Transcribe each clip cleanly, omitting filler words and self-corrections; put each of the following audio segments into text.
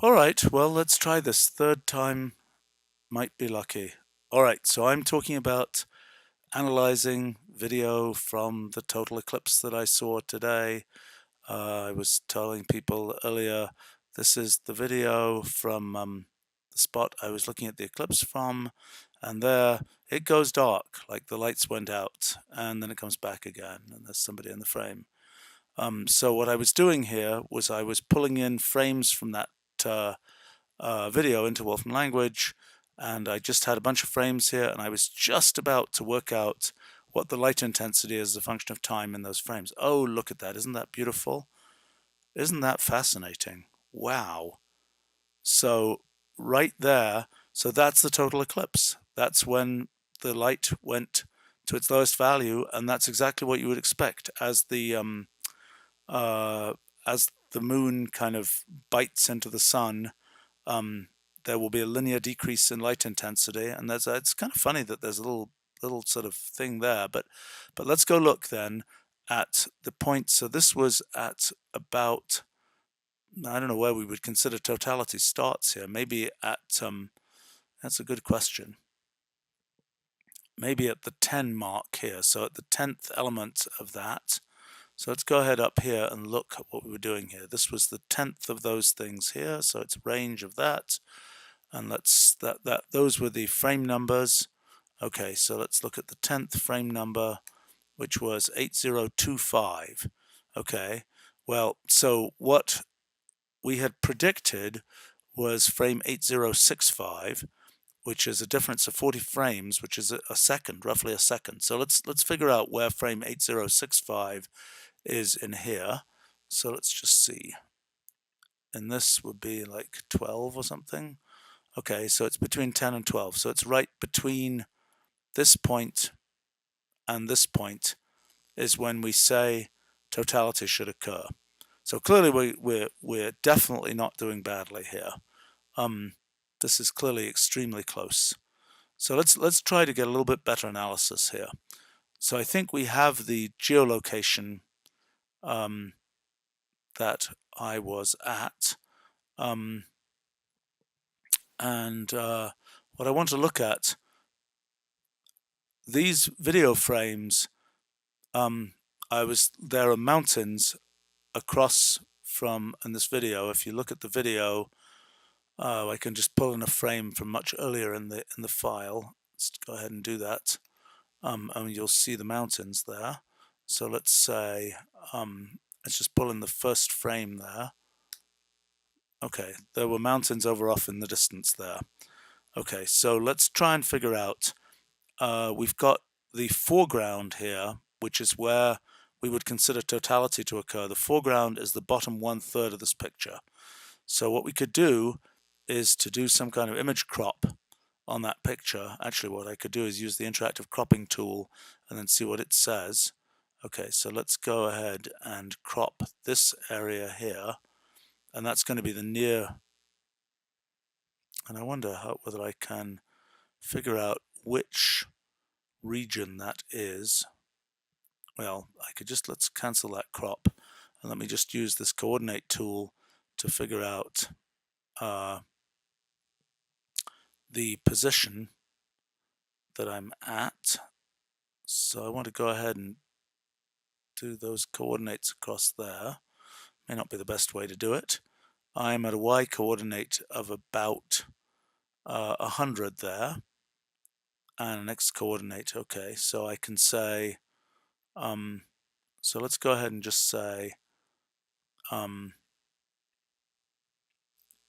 All right, well, let's try this. Third time might be lucky. All right, so I'm talking about analyzing video from the total eclipse that I saw today. I was telling people earlier, this is the video from the spot I was looking at the eclipse from, and there it goes dark, like the lights went out, and then it comes back again, and there's somebody in the frame. So what I was doing here was I was pulling in frames from that video into Wolfram language, and I just had a bunch of frames here, and I was just about to work out what the light intensity is as a function of time in those frames. Oh, look at that. Isn't that beautiful? Isn't that fascinating? Wow. So right there, so that's the total eclipse. That's when the light went to its lowest value, and that's exactly what you would expect uh, as the moon kind of bites into the sun. There will be a linear decrease in light intensity, and it's kind of funny that there's a little sort of thing there. But let's go look then at the point. So this was at about, I don't know where we would consider totality starts here. Maybe at that's a good question. Maybe at the 10 mark here. So at the 10th element of that. So let's go ahead up here and look at what we were doing here. This was the 10th of those things here, so it's range of that. And those were the frame numbers. Okay, so let's look at the 10th frame number, which was 8025. Okay, well, so what we had predicted was frame 8065, which is a difference of 40 frames, which is a second, roughly a second. So let's figure out where frame 8065 is in here. So let's just see. And this would be like 12 or something. Okay, so it's between 10 and 12. So it's right between this point and this point is when we say totality should occur. So clearly we're definitely not doing badly here. This is clearly extremely close. So let's try to get a little bit better analysis here. So I think we have the geolocation that I was at. And what I want to look at, these video frames, there are mountains across from in this video. If you look at the video, I can just pull in a frame from much earlier in the file. Let's go ahead and do that, and you'll see the mountains there. So let's say let's just pull in the first frame there. Okay, there were mountains over off in the distance there. Okay, so let's try and figure out. We've got the foreground here, which is where we would consider totality to occur. The foreground is the bottom 1/3 of this picture. So what we could do is to do some kind of image crop on that picture. Actually, what I could do is use the interactive cropping tool and then see what it says. Okay, so let's go ahead and crop this area here, and that's going to be the near. And I wonder whether I can figure out which region that is. Well, let's cancel that crop, and let me just use this coordinate tool to figure out the position that I'm at. So I want to go ahead and do those coordinates across there. May not be the best way to do it. I'm at a y coordinate of about 100 there, and an x coordinate. Okay, so I can say, so let's go ahead and just say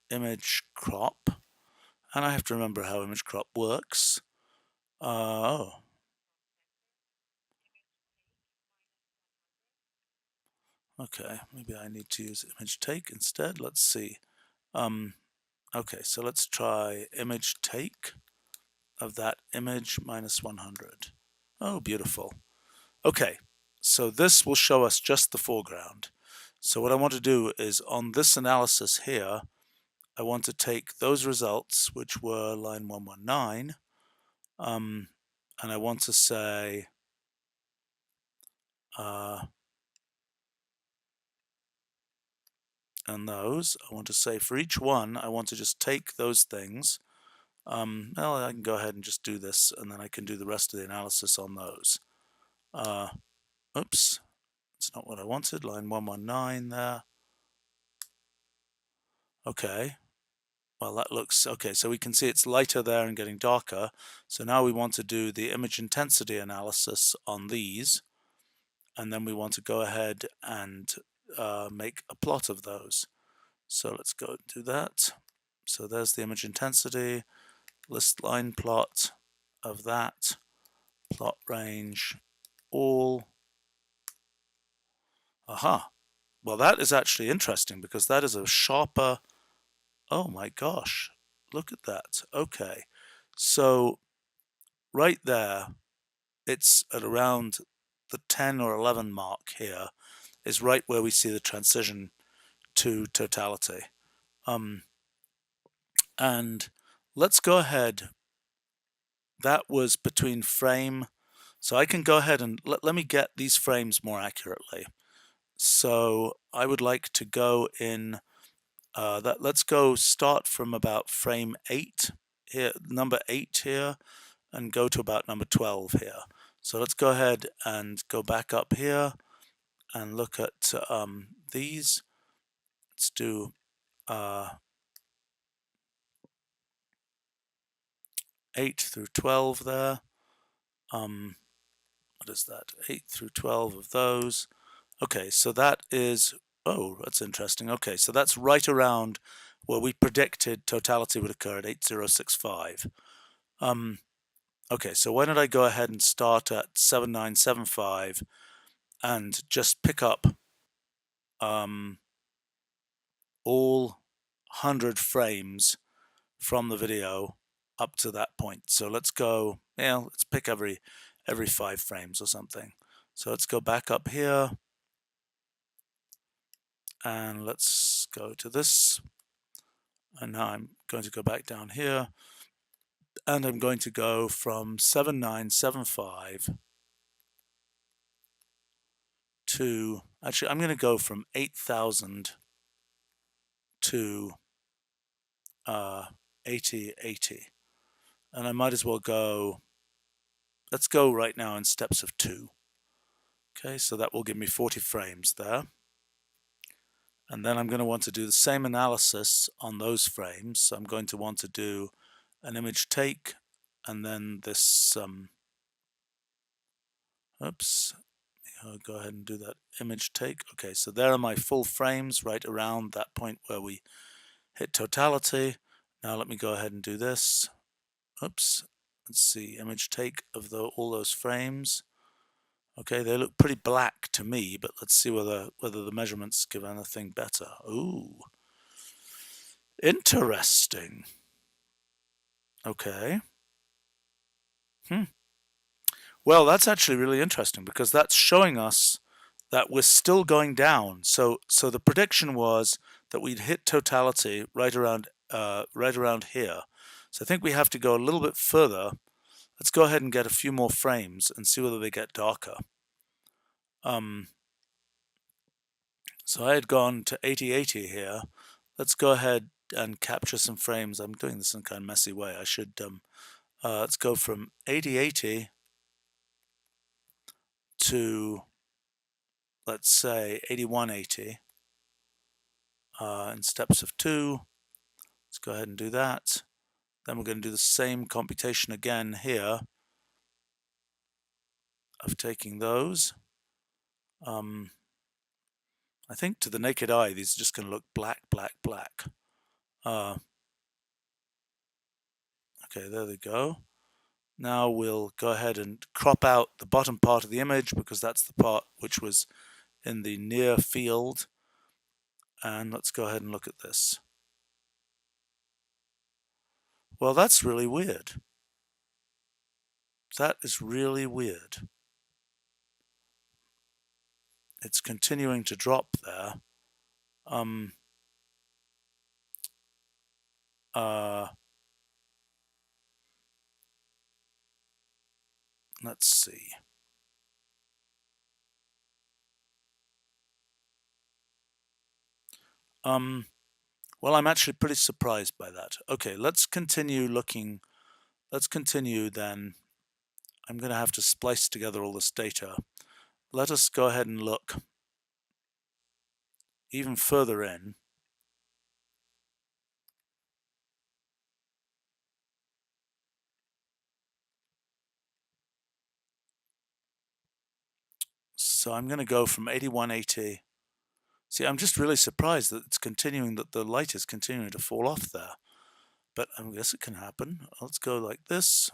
image crop, and I have to remember how image crop works. Oh, okay, maybe I need to use image take instead. Let's see. Okay, so let's try image take of that image minus 100. Oh, beautiful. Okay, so this will show us just the foreground. So what I want to do is on this analysis here, I want to take those results, which were line 119, and I want to say and those. I want to say for each one, I want to just take those things. Well, I can go ahead and just do this, and then I can do the rest of the analysis on those. Oops, that's not what I wanted. Line 119 there. Okay. Well, that looks okay. So we can see it's lighter there and getting darker. So now we want to do the image intensity analysis on these, and then we want to go ahead and make a plot of those. So let's go do that. So there's the image intensity, list line plot of that, plot range, all. Aha. Well, that is actually interesting because that is a sharper. Oh my gosh, look at that. Okay, so right there, it's at around the 10 or 11 mark here is right where we see the transition to totality. And let's go ahead. That was between frame. So I can go ahead and let me get these frames more accurately. So I would like to go in let's go start from about frame 8 here, number 8 here, and go to about number 12 here. So let's go ahead and go back up here and look at these. Let's do 8 through 12 there. What is that? 8 through 12 of those. Okay, so that is, oh, that's interesting. Okay, so that's right around where we predicted totality would occur at 8065. Okay, so why don't I go ahead and start at 7975 and just pick up all 100 frames from the video up to that point. So let's go, let's pick every 5 frames or something. So let's go back up here and let's go to this. And now I'm going to go back down here and I'm going to go from 7975 to, actually I'm going to go from 8000 to 8080. And I might as well go, let's go right now in steps of 2. Okay, so that will give me 40 frames there. And then I'm going to want to do the same analysis on those frames. So I'm going to want to do an image take and then this, oops, I'll go ahead and do that image take. Okay, so there are my full frames right around that point where we hit totality. Now let me go ahead and do this. Oops, let's see, image take of all those frames. Okay, they look pretty black to me, but let's see whether the measurements give anything better. Ooh, interesting. Okay. Well, that's actually really interesting because that's showing us that we're still going down. So the prediction was that we'd hit totality right around here. So I think we have to go a little bit further. Let's go ahead and get a few more frames and see whether they get darker. So I had gone to 8080 here. Let's go ahead and capture some frames. I'm doing this in a kind of messy way. I should, let's go from 8080 to, let's say, 8180 in steps of 2. Let's go ahead and do that. Then we're going to do the same computation again here of taking those. I think to the naked eye, these are just going to look black, black, black. Okay, there they go. Now we'll go ahead and crop out the bottom part of the image because that's the part which was in the near field. And let's go ahead and look at this. Well, that's really weird. That is really weird. It's continuing to drop there. Let's see. Well, I'm actually pretty surprised by that. Okay, let's continue looking. Let's continue then. I'm going to have to splice together all this data. Let us go ahead and look even further in. So I'm going to go from 8180. See, I'm just really surprised that it's continuing, that the light is continuing to fall off there. But I guess it can happen. Let's go like this.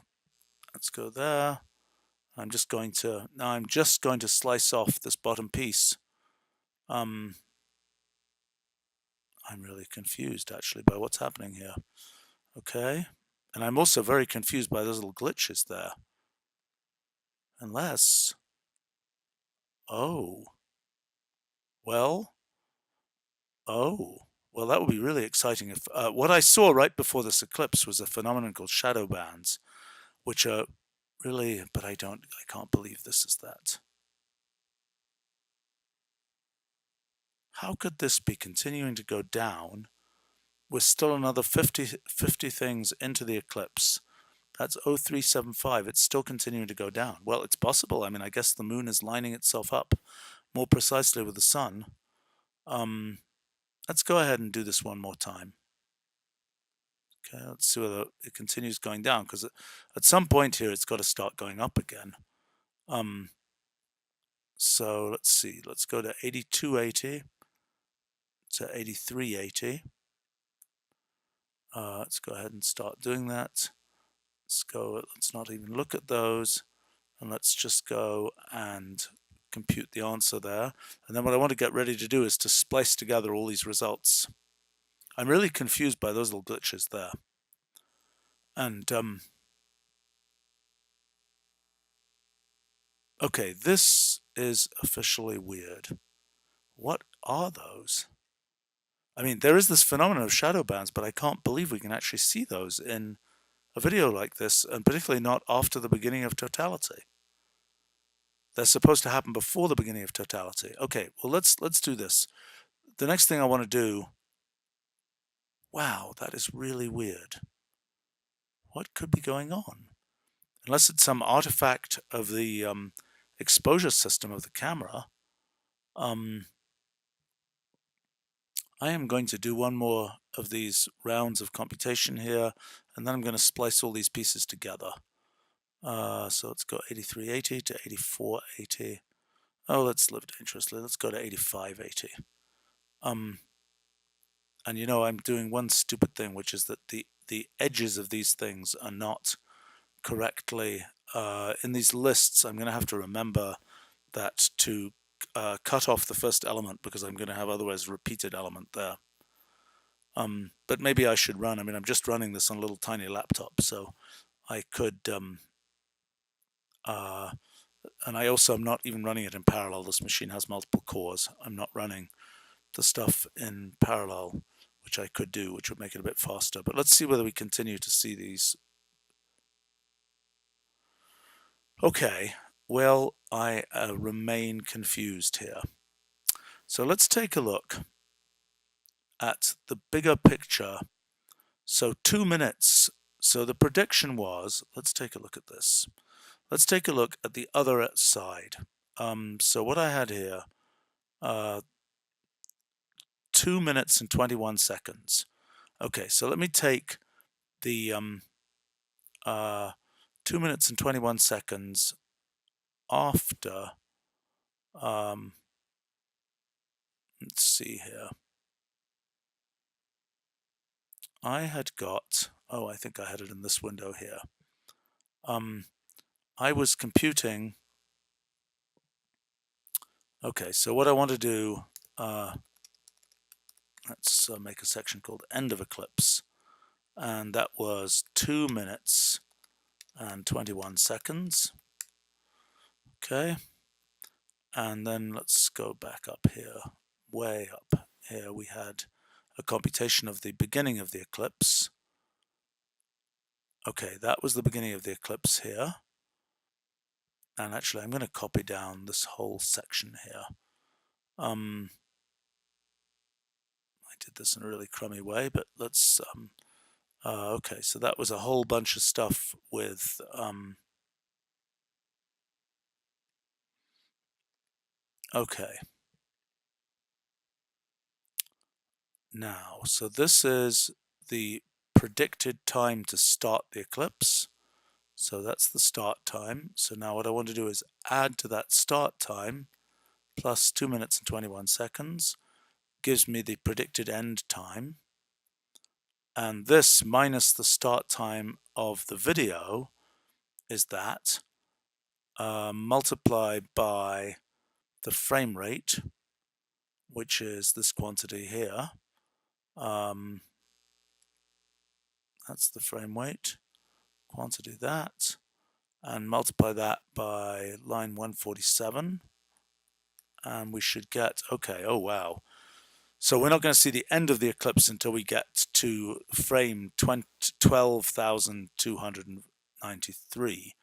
Let's go there. Now I'm just going to slice off this bottom piece. I'm really confused actually by what's happening here. Okay. And I'm also very confused by those little glitches there. Unless, oh, well, well, that would be really exciting if what I saw right before this eclipse was a phenomenon called shadow bands, which are really, but I can't believe this is that. How could this be continuing to go down with still another 50 things into the eclipse? That's 0375. It's still continuing to go down. Well, it's possible. I mean, I guess the moon is lining itself up more precisely with the sun. Let's go ahead and do this one more time. Okay, let's see whether it continues going down, because at some point here it's got to start going up again. So let's see. Let's go to 8280 to 8380. Let's go ahead and start doing that. Let's not even look at those, and let's just go and compute the answer there. And then what I want to get ready to do is to splice together all these results. I'm really confused by those little glitches there. And okay, this is officially weird. What are those? I mean, there is this phenomenon of shadow bands, but I can't believe we can actually see those in a video like this, and particularly not after the beginning of Totality. They're supposed to happen before the beginning of Totality. Okay, well, let's do this. The next thing I want to do... Wow, that is really weird. What could be going on? Unless it's some artifact of the exposure system of the camera. I am going to do one more of these rounds of computation here, and then I'm going to splice all these pieces together. So let's go 8380 to 8480. Oh, let's live dangerously. Let's go to 8580. And you know, I'm doing one stupid thing, which is that the edges of these things are not correctly in these lists. I'm going to have to remember that to cut off the first element, because I'm going to have otherwise a repeated element there. But maybe I should run. I mean, I'm just running this on a little tiny laptop, so I could. And I also am not even running it in parallel. This machine has multiple cores. I'm not running the stuff in parallel, which I could do, which would make it a bit faster. But let's see whether we continue to see these. Okay, well, I remain confused here. So let's take a look at the bigger picture. So 2 minutes. So the prediction was, let's take a look at this. Let's take a look at the other side. So what I had here, 2 minutes and 21 seconds. Okay, so let me take the 2 minutes and 21 seconds after, let's see here. I had got, oh, I think I had it in this window here. I was computing. Okay, so what I want to do, let's make a section called End of Eclipse. And that was 2 minutes and 21 seconds. Okay. And then let's go back up here. Way up here we had a computation of the beginning of the eclipse. Okay, that was the beginning of the eclipse here. And actually I'm going to copy down this whole section here. I did this in a really crummy way, but let's okay, so that was a whole bunch of stuff with okay. Now, so this is the predicted time to start the eclipse. So that's the start time. So now what I want to do is add to that start time plus 2 minutes and 21 seconds gives me the predicted end time. And this minus the start time of the video is that multiplied by the frame rate, which is this quantity here. That's the frame rate, quantity that, and multiply that by line 147. And we should get, okay, oh wow. So we're not going to see the end of the eclipse until we get to frame 12,293.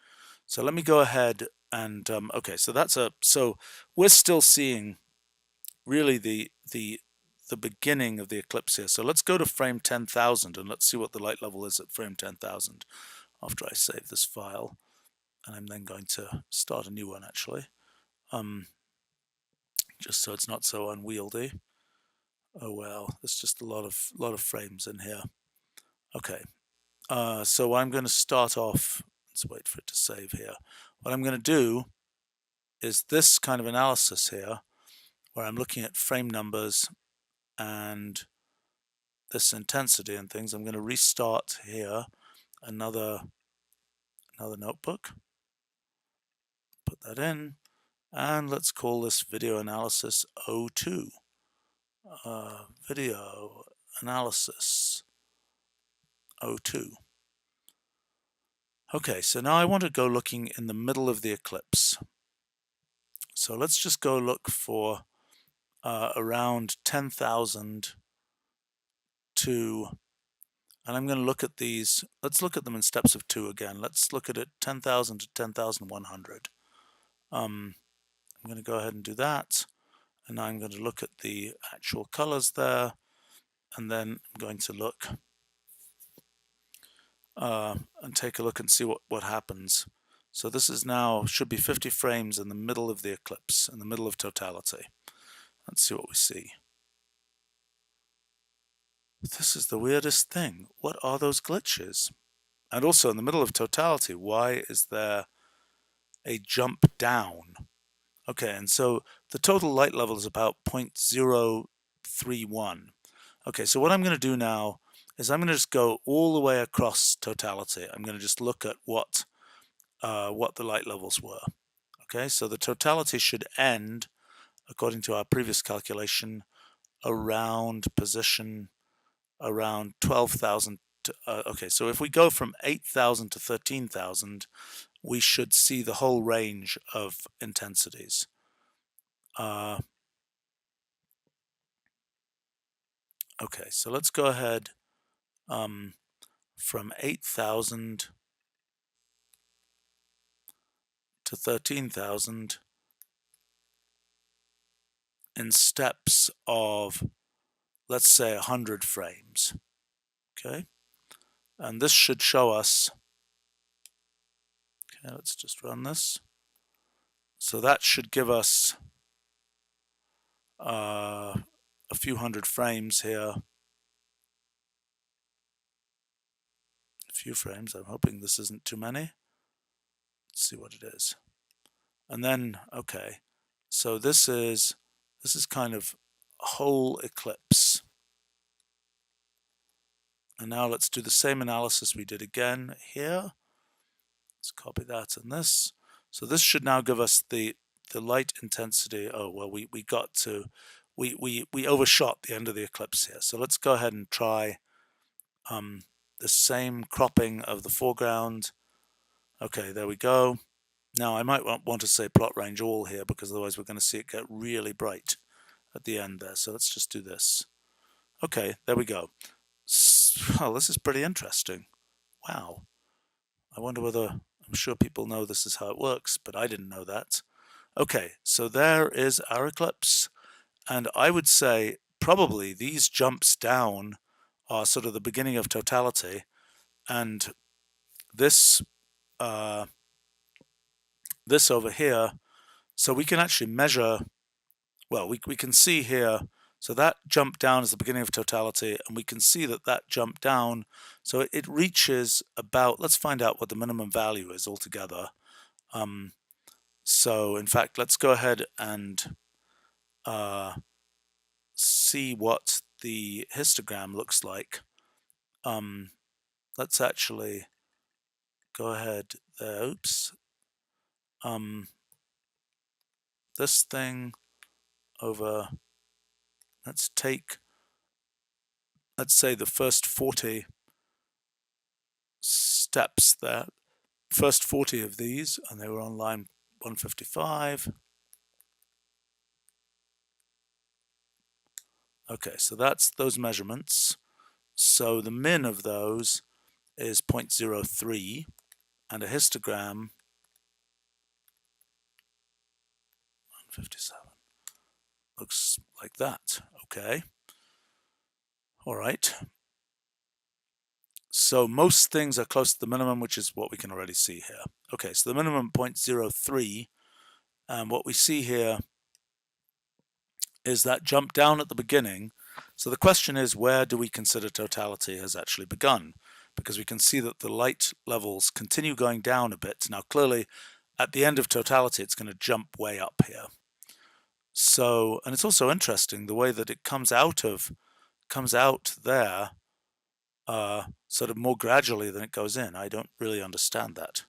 So let me go ahead and, okay, so that's so we're still seeing really the beginning of the eclipse here. So let's go to frame 10,000 and let's see what the light level is at frame 10,000 after I save this file. And I'm then going to start a new one actually, just so it's not so unwieldy. Oh well, there's just a lot of frames in here. Okay, so I'm going to start off. Let's wait for it to save here. What I'm going to do is this kind of analysis here, where I'm looking at frame numbers and this intensity and things. I'm going to restart here another notebook. Put that in, and let's call this video analysis 02. Video analysis 02. Okay, so now I want to go looking in the middle of the eclipse. So let's just go look for around 10,000 to, and I'm going to look at these, let's look at them in steps of 2 again. Let's look at it 10,000 to 10,100. I'm going to go ahead and do that, and now I'm going to look at the actual colors there, and then I'm going to look and take a look and see what happens. So this is now, should be 50 frames in the middle of the eclipse, in the middle of totality. Let's see what we see. This is the weirdest thing. What are those glitches? And also in the middle of totality, why is there a jump down? Okay, and so the total light level is about 0.031. Okay, so what I'm going to do now is I'm going to just go all the way across totality. I'm going to just look at what the light levels were. Okay, so the totality should end, according to our previous calculation, around position around 12,000. Okay, so if we go from 8,000 to 13,000, we should see the whole range of intensities. Okay, so let's go ahead from 8,000 to 13,000 in steps of, let's say, 100 frames. Okay, and this should show us, okay, let's just run this. So that should give us a few hundred frames here. A few frames. I'm hoping this isn't too many. Let's see what it is. And then, okay, so this is kind of a whole eclipse. And now let's do the same analysis we did again here. Let's copy that and this. So this should now give us the light intensity. Oh, well, we got to, we overshot the end of the eclipse here. So let's go ahead and try the same cropping of the foreground. Okay, there we go. Now I might want to say plot range all here, because otherwise we're going to see it get really bright at the end there. So let's just do this. Okay, there we go. Well, this is pretty interesting. Wow. I wonder whether, I'm sure people know this is how it works, but I didn't know that. Okay, so there is our eclipse. And I would say probably these jumps down are sort of the beginning of totality, and this this over here, so we can actually measure, well, we can see here, so that jump down is the beginning of totality, and we can see that that jump down, so it reaches about, let's find out what the minimum value is altogether. So in fact, let's go ahead and see what the histogram looks like. Let's actually go ahead there. Oops. This thing over, let's say the first 40 steps there, first 40 of these, and they were on line 155. Okay, so that's those measurements. So the min of those is 0.03, and a histogram 157 looks like that. Okay. All right. So most things are close to the minimum, which is what we can already see here. Okay, so the minimum 0.03, and what we see here is that jump down at the beginning. So the question is, where do we consider totality has actually begun? Because we can see that the light levels continue going down a bit. Now clearly at the end of totality it's going to jump way up here. So, and it's also interesting the way that it comes out there sort of more gradually than it goes in. I don't really understand that.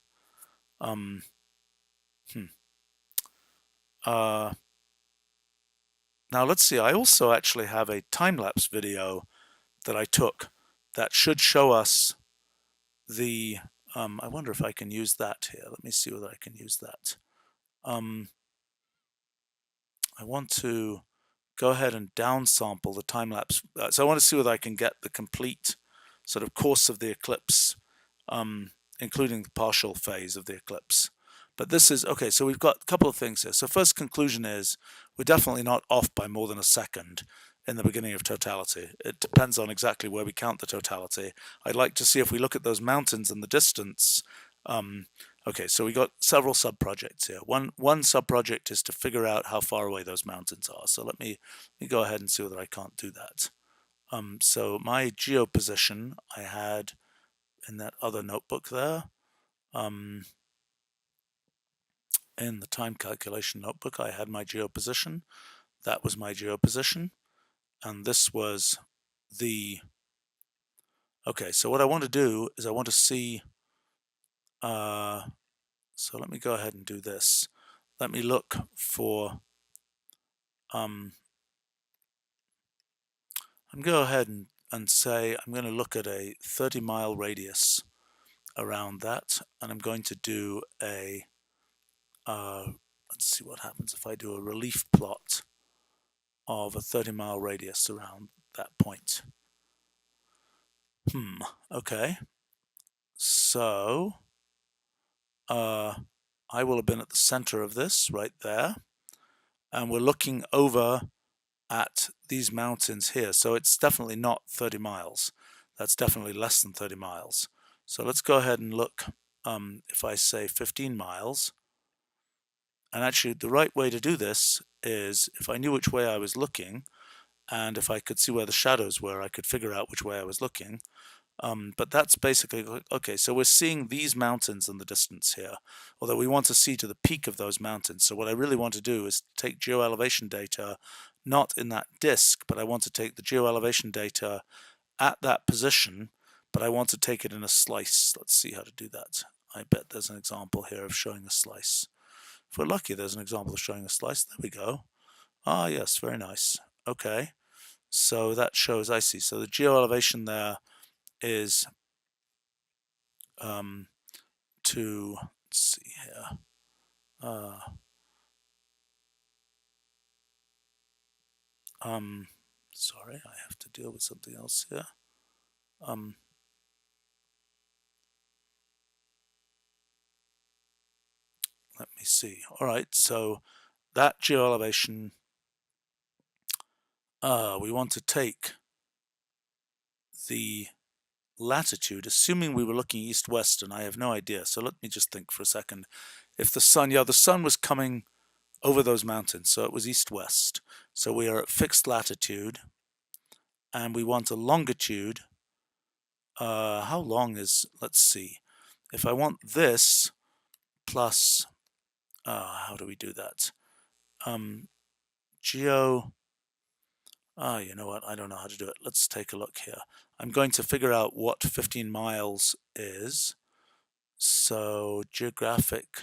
Now let's see, I also actually have a time-lapse video that I took that should show us the, I wonder if I can use that here. Let me see whether I can use that. I want to go ahead and downsample the time-lapse. So I want to see whether I can get the complete sort of course of the eclipse, including the partial phase of the eclipse. But this is, okay, so we've got a couple of things here. So first conclusion is we're definitely not off by more than a second in the beginning of totality. It depends on exactly where we count the totality. I'd like to see if we look at those mountains in the distance. Okay, so we got several sub-projects here. One sub-project is to figure out how far away those mountains are. So let me go ahead and see whether I can't do that. So my geoposition I had in that other notebook there. In the time calculation notebook, I had my geoposition. That was my geoposition. And this was the... Okay, so what I want to do is I want to see... so let me go ahead and do this. Let me look for... I'm going to go ahead and say I'm going to look at a 30-mile radius around that, and I'm going to do a... let's see what happens if I do a relief plot of a 30-mile radius around that point. Okay. So I will have been at the center of this right there, and we're looking over at these mountains here. So it's definitely not 30 miles. That's definitely less than 30 miles. So let's go ahead and look. If I say 15 miles, and actually the right way to do this is if I knew which way I was looking, and if I could see where the shadows were, I could figure out which way I was looking. But that's basically, okay, so we're seeing these mountains in the distance here, although we want to see to the peak of those mountains. So what I really want to do is take geoelevation data, not in that disk, but I want to take the geoelevation data at that position, but I want to take it in a slice. Let's see how to do that. I bet there's an example here of showing a slice. If we're lucky, there's an example of showing a slice. There we go. Ah, yes, very nice. Okay, so that shows, I see. So the geoelevation there is to, let's see here, sorry, I have to deal with something else here. Let me see. All right, so that geoelevation We want to take the latitude, assuming we were looking east-west, and I have no idea. So let me just think for a second. If the sun, the sun was coming over those mountains, so it was east-west. So we are at fixed latitude, and we want a longitude. How long is, let's see, if I want this plus, how do we do that? Geo, you know what, I don't know how to do it. Let's take a look here. I'm going to figure out what 15 miles is. So geographic,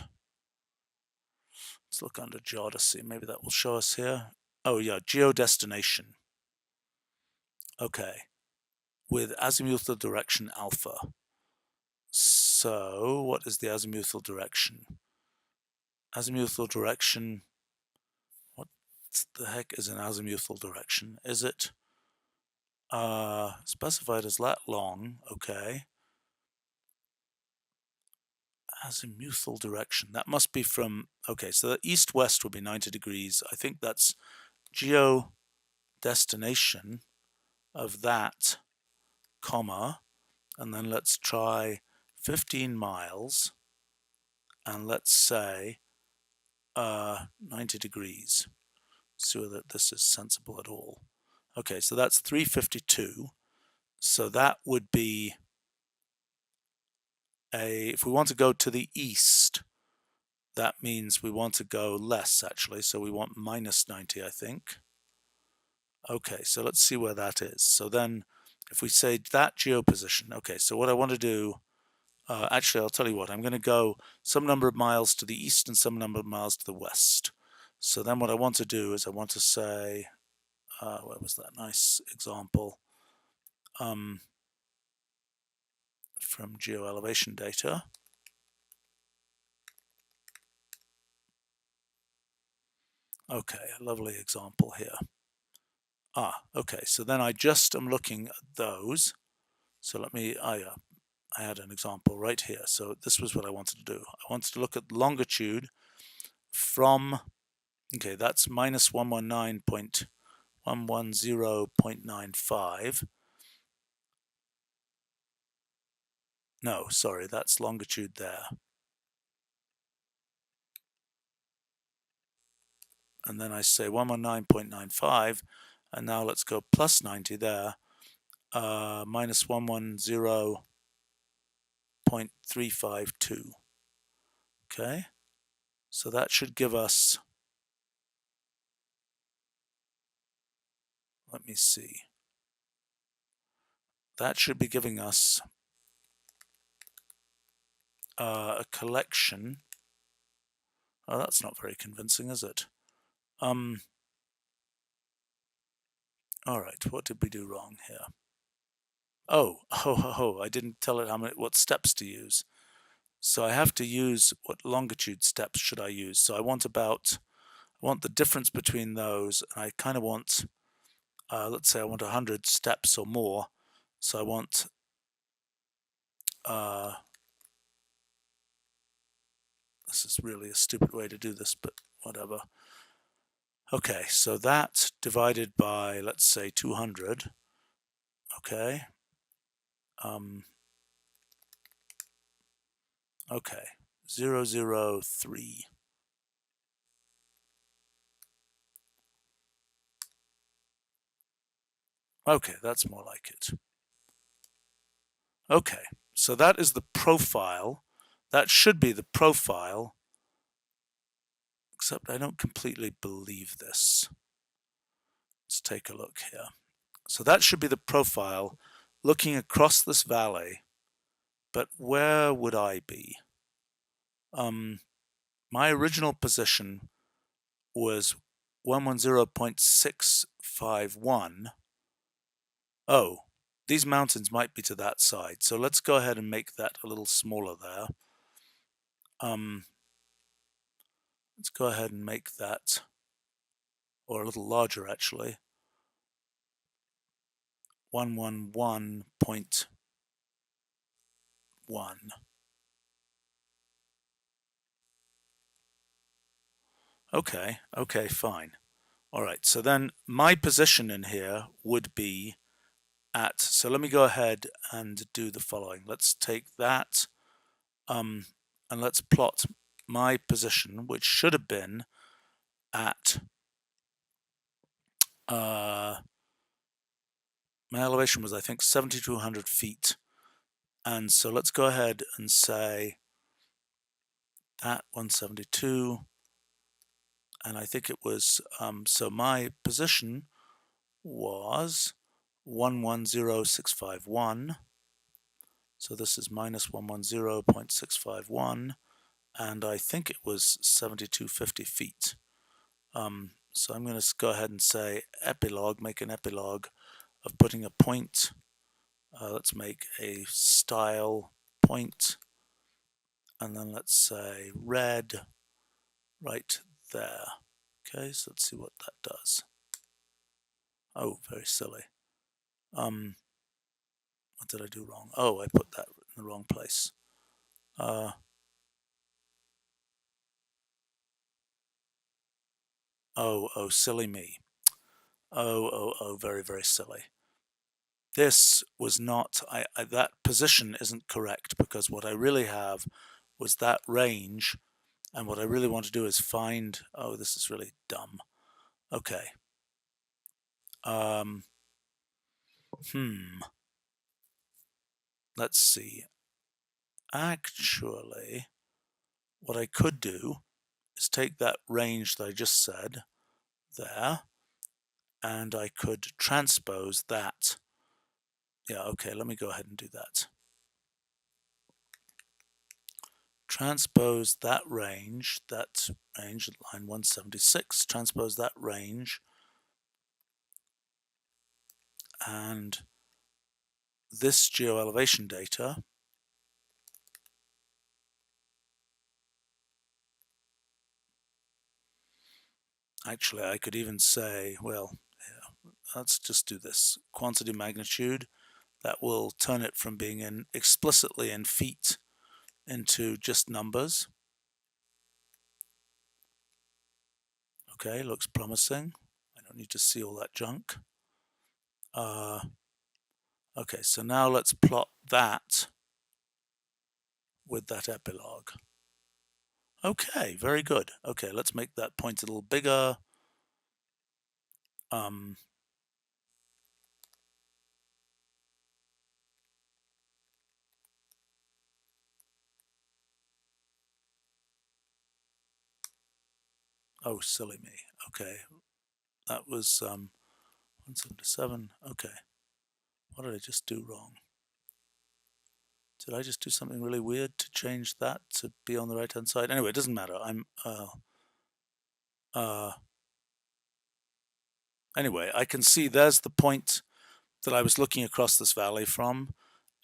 let's look under geodesy, maybe that will show us here. Oh yeah, geodestination. Okay, with azimuthal direction alpha. So what is the azimuthal direction? Azimuthal direction, what the heck is an azimuthal direction? Is it specified as lat long? Okay. Azimuthal direction, that must be from, okay, so the east-west would be 90 degrees. I think that's geodestination of that, comma, and then let's try 15 miles, and let's say 90 degrees. See whether this is sensible at all. Okay, so that's 352. So that would be if we want to go to the east, that means we want to go less, actually. So we want minus 90, I think. Okay, so let's see where that is. So then if we say that geoposition, okay, so what I want to do, actually, I'll tell you what, I'm going to go some number of miles to the east and some number of miles to the west. So then what I want to do is I want to say, where was that nice example from geo-elevation data? Okay, a lovely example here. Okay, so then I just am looking at those. So let me, I had an example right here. So this was what I wanted to do. I wanted to look at longitude from, okay, that's minus 119.110.95. No, sorry, that's longitude there. And then I say 119.95, and now let's go plus 90 there, minus 110.352. Okay, so that should give us, let me see, that should be giving us a collection. Oh, that's not very convincing, is it? All right, what did we do wrong here? I didn't tell it what steps to use. So I have to use, what longitude steps should I use? So I want the difference between those, and I kind of want, let's say I want 100 steps or more. So I want, this is really a stupid way to do this, but whatever. Okay, so that divided by, let's say 200. Okay. Okay, 003. Okay, that's more like it. Okay, so that is the profile. That should be the profile, except I don't completely believe this. Let's take a look here. So that should be the profile looking across this valley, but where would I be? My original position was 110.651. Oh, these mountains might be to that side. So let's go ahead and make that a little smaller there. Let's go ahead and make that, or a little larger actually. 111.1. Okay, fine. All right, so then my position in here would be at, so let me go ahead and do the following. Let's take that and let's plot my position, which should have been at, my elevation was, I think, 7,200 feet. And so let's go ahead and say that 172, and I think it was, so my position was 110,651. So this is minus 110.651, and I think it was 7,250 feet. So I'm going to go ahead and say epilogue, make an epilogue of putting a point. Let's make a style point, and then let's say red right there. Okay, so let's see what that does. Oh, very silly. What did I do wrong? Oh, I put that in the wrong place. Oh, silly me. Oh, very, very silly. This was not, that position isn't correct, because what I really have was that range, and what I really want to do is find, oh, this is really dumb. Okay. Let's see. Actually, what I could do is take that range that I just said there, and I could transpose that. Yeah, okay, let me go ahead and do that. Transpose that range at line 176, transpose that range, and this geo-elevation data actually I could even say, well, yeah, let's just do this. Quantity magnitude, that will turn it from being explicitly in feet into just numbers. Okay, looks promising. I don't need to see all that junk. Okay, so now let's plot that with that epilogue. Okay, very good. Okay, let's make that point a little bigger. Oh, silly me. Okay, that was 177. Okay, what did I just do wrong? Did I just do something really weird to change that to be on the right-hand side? Anyway, it doesn't matter. Anyway, I can see there's the point that I was looking across this valley from,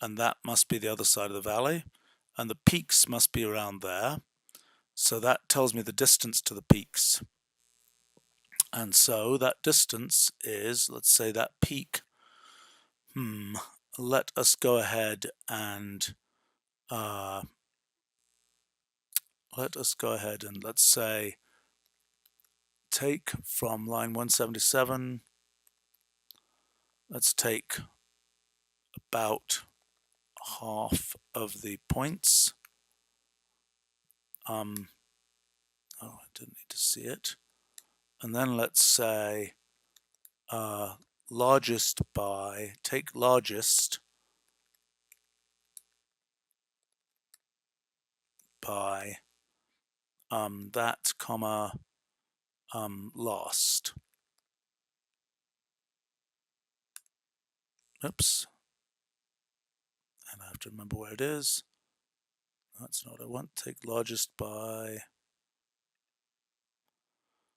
and that must be the other side of the valley, and the peaks must be around there. So that tells me the distance to the peaks. And so that distance is, let's say that peak, let us go ahead and let's say take from line 177, let's take about half of the points. Oh, I didn't need to see it. And then let's say largest by, take largest by that comma last. Oops. And I have to remember where it is. That's not what I want. Take largest by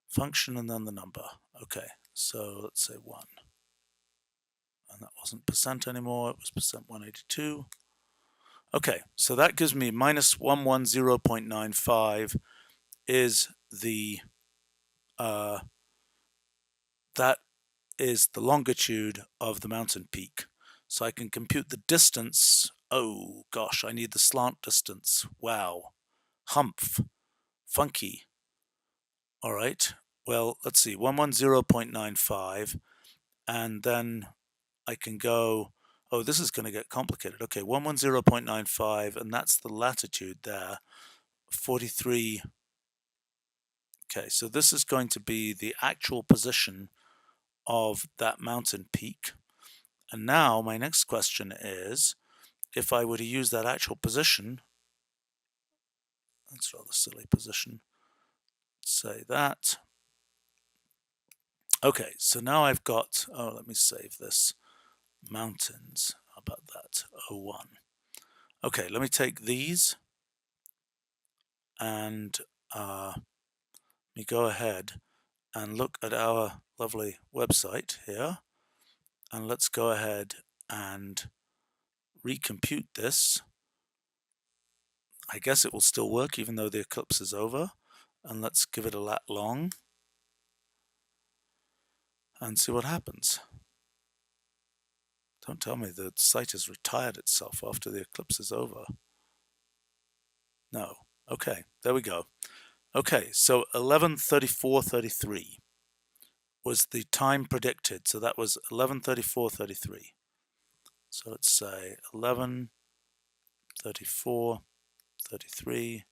function and then the number. Okay, so let's say 1. And that wasn't percent anymore, it was percent 182. Okay, so that gives me minus 110.95 is the that is the longitude of the mountain peak. So I can compute the distance. Oh gosh, I need the slant distance. Wow. Humph. Funky. All right. well, let's see, 110.95, and then I can go, oh, this is going to get complicated. Okay, 110.95, and that's the latitude there, 43. Okay, so this is going to be the actual position of that mountain peak. And now my next question is, if I were to use that actual position, that's a rather silly position, say that. Okay, so now I've got, oh, let me save this, mountains, how about that, 01. Okay, let me take these and let me go ahead and look at our lovely website here, and let's go ahead and recompute this. I guess it will still work even though the eclipse is over, and let's give it a lat long and see what happens. Don't tell me the site has retired itself after the eclipse is over. No. Okay, there we go. Okay, so 11:34:33 was the time predicted. So that was 11:34:33. So let's say 11:34:33.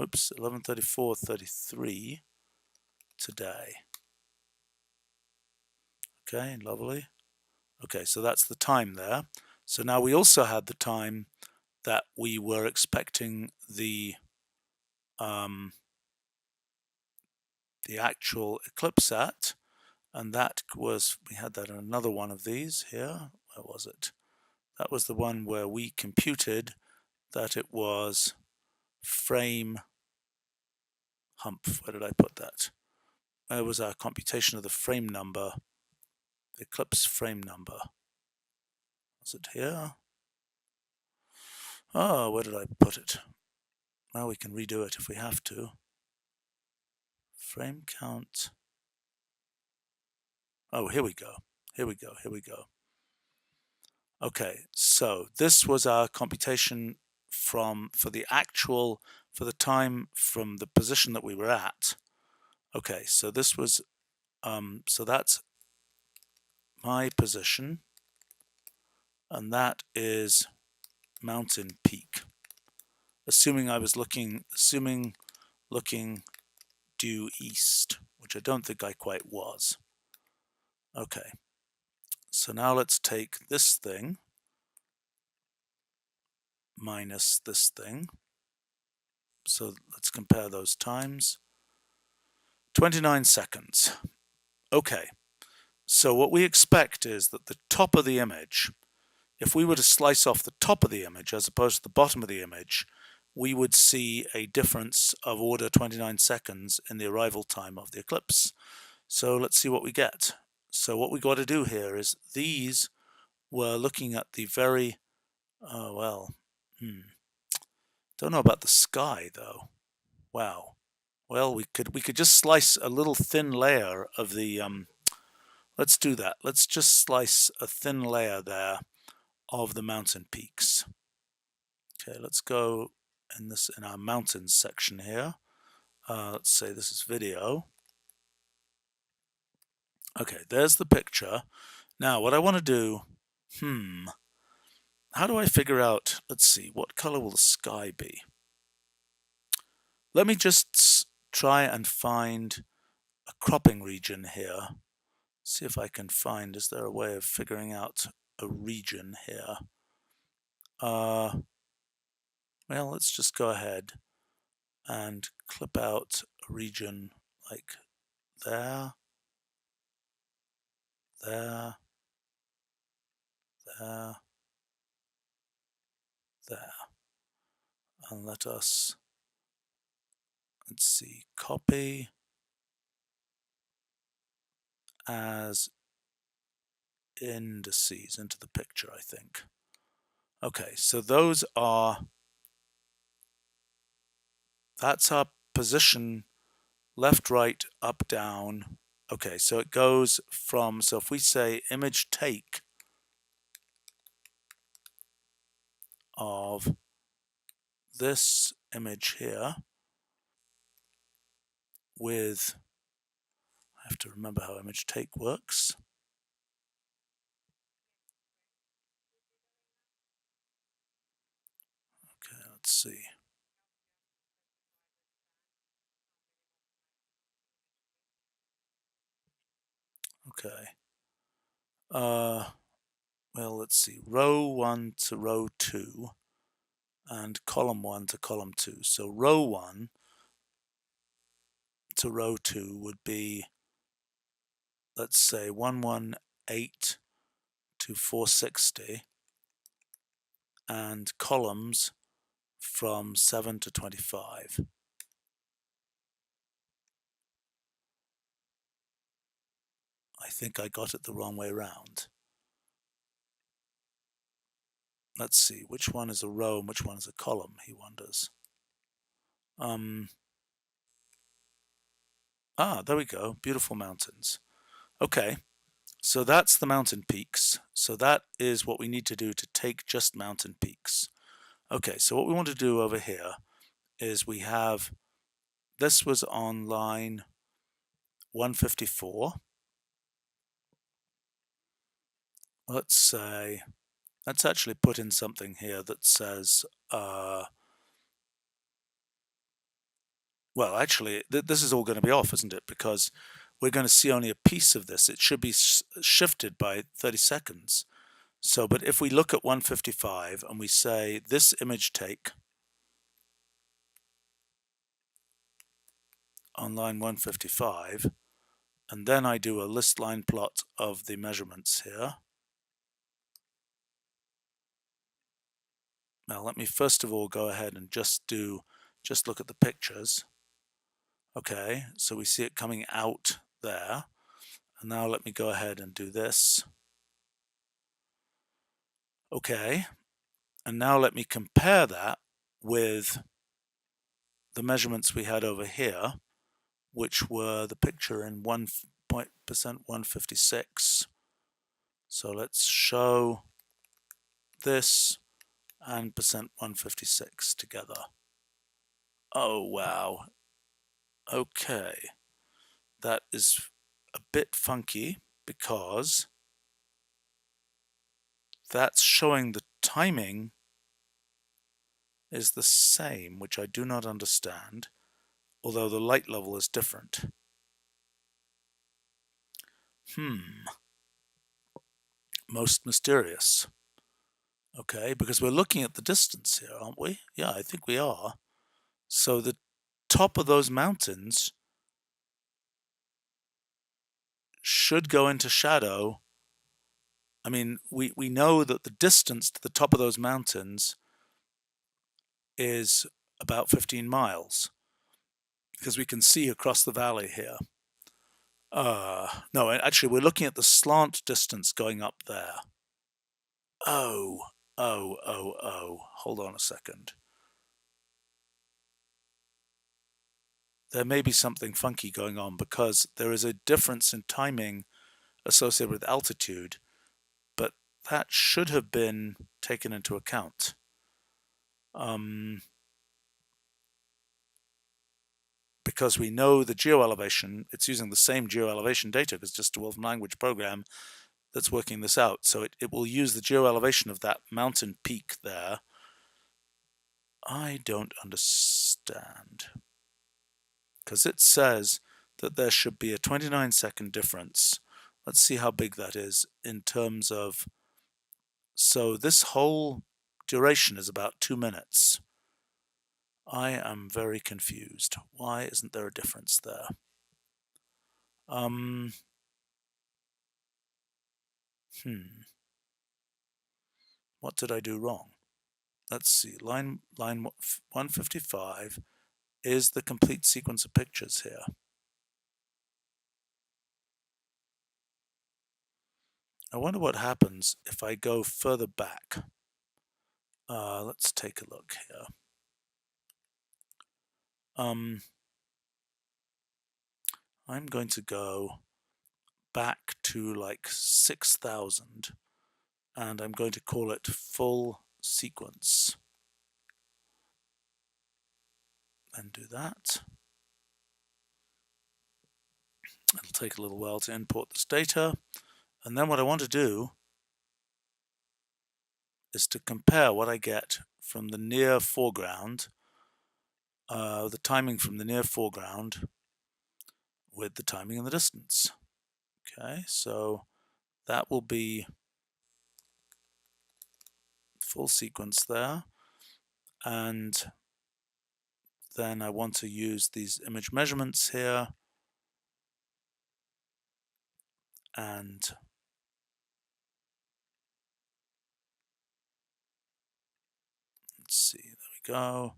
Oops, 11:34:33 today. Okay, lovely. Okay, so that's the time there. So now we also had the time that we were expecting the actual eclipse at, and that was, we had that in another one of these here. Where was it? That was the one where we computed that it was frame humph. Where did I put that? Where was our computation of the frame number, the eclipse frame number? Was it here? Oh, where did I put it? Well, we can redo it if we have to. Frame count. Oh, here we go. Here we go. Here we go. Okay, so this was our computation for the time from the position that we were at. Okay, so this was, so that's my position, and that is mountain peak. Assuming looking due east, which I don't think I quite was. Okay, so now let's take this thing minus this thing. So let's compare those times. 29 seconds. Okay, so what we expect is that the top of the image, if we were to slice off the top of the image as opposed to the bottom of the image, we would see a difference of order 29 seconds in the arrival time of the eclipse. So let's see what we get. So what we got to do here is these were looking at the very, don't know about the sky though. Wow. Well, we could just slice a little thin layer of the, let's do that. Let's just slice a thin layer there of the mountain peaks. Okay, let's go in our mountains section here. Let's say this is video. Okay, there's the picture. Now what I want to do, how do I figure out, let's see, what color will the sky be? Let me just try and find a cropping region here. See if I can find, is there a way of figuring out a region here? Well, let's just go ahead and clip out a region like there, there, there, there. And let's see, copy as indices into the picture, I think. Okay, so that's our position, left, right, up, down. Okay, so it goes from, so if we say image take of this image here with have to remember how image take works. Okay, let's see. Okay. Well, let's see. Row 1 to row 2 and column 1 to column 2. So row 1 to row 2 would be, let's say, 118 to 460, and columns from 7 to 25. I think I got it the wrong way around. Let's see, which one is a row and which one is a column, he wonders. There we go, beautiful mountains. Okay, so that's the mountain peaks. So that is what we need to do to take just mountain peaks. Okay, so what we want to do over here is we have, this was on line 154. Let's say, let's actually put in something here that says, well, actually, this is all going to be off, isn't it? Because we're going to see only a piece of this. It should be shifted by 30 seconds. So, but if we look at 155 and we say this image take on line 155, and then I do a list line plot of the measurements here. Now, let me first of all go ahead and just look at the pictures. Okay, so we see it coming out there. And now let me go ahead and do this. Okay, and now let me compare that with the measurements we had over here, which were the picture in 156. So let's show this and %156 together. Oh, wow. Okay. That is a bit funky because that's showing the timing is the same, which I do not understand, although the light level is different. Most mysterious. Okay, because we're looking at the distance here, aren't we? Yeah, I think we are. So the top of those mountains should go into shadow. I mean, we know that the distance to the top of those mountains is about 15 miles because we can see across the valley here. No, actually, we're looking at the slant distance going up there. Oh. Hold on a second. There may be something funky going on because there is a difference in timing associated with altitude, but that should have been taken into account. Because we know the geo-elevation, it's using the same geo-elevation data because it's just a Wolfram language program that's working this out. So it will use the geo-elevation of that mountain peak there. I don't understand. Because it says that there should be a 29-second difference. Let's see how big that is in terms of, so this whole duration is about 2 minutes. I am very confused. Why isn't there a difference there? What did I do wrong? Let's see, line 155 is the complete sequence of pictures here. I wonder what happens if I go further back. Let's take a look here. I'm going to go back to like 6,000 and I'm going to call it full sequence. And do that. It'll take a little while to import this data. And then what I want to do is to compare what I get from the near foreground, the timing from the near foreground with the timing in the distance. Okay, so that will be full sequence there. And then I want to use these image measurements here. And let's see, there we go.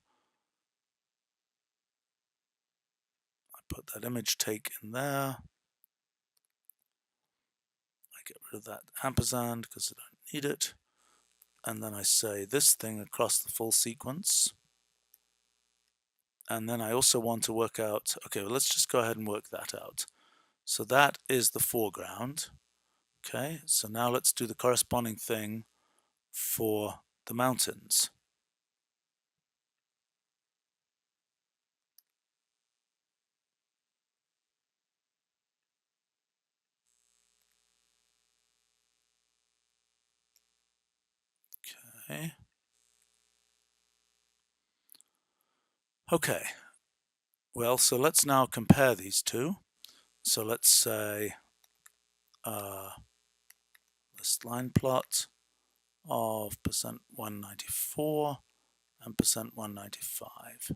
I put that image take in there. I get rid of that ampersand because I don't need it. And then I say this thing across the full sequence. And then I also want to work out, okay, well, let's just go ahead and work that out. So that is the foreground. Okay, so now let's do the corresponding thing for the mountains. Okay. Okay. Well, so let's now compare these two. So let's say this line plot of %194 and %195.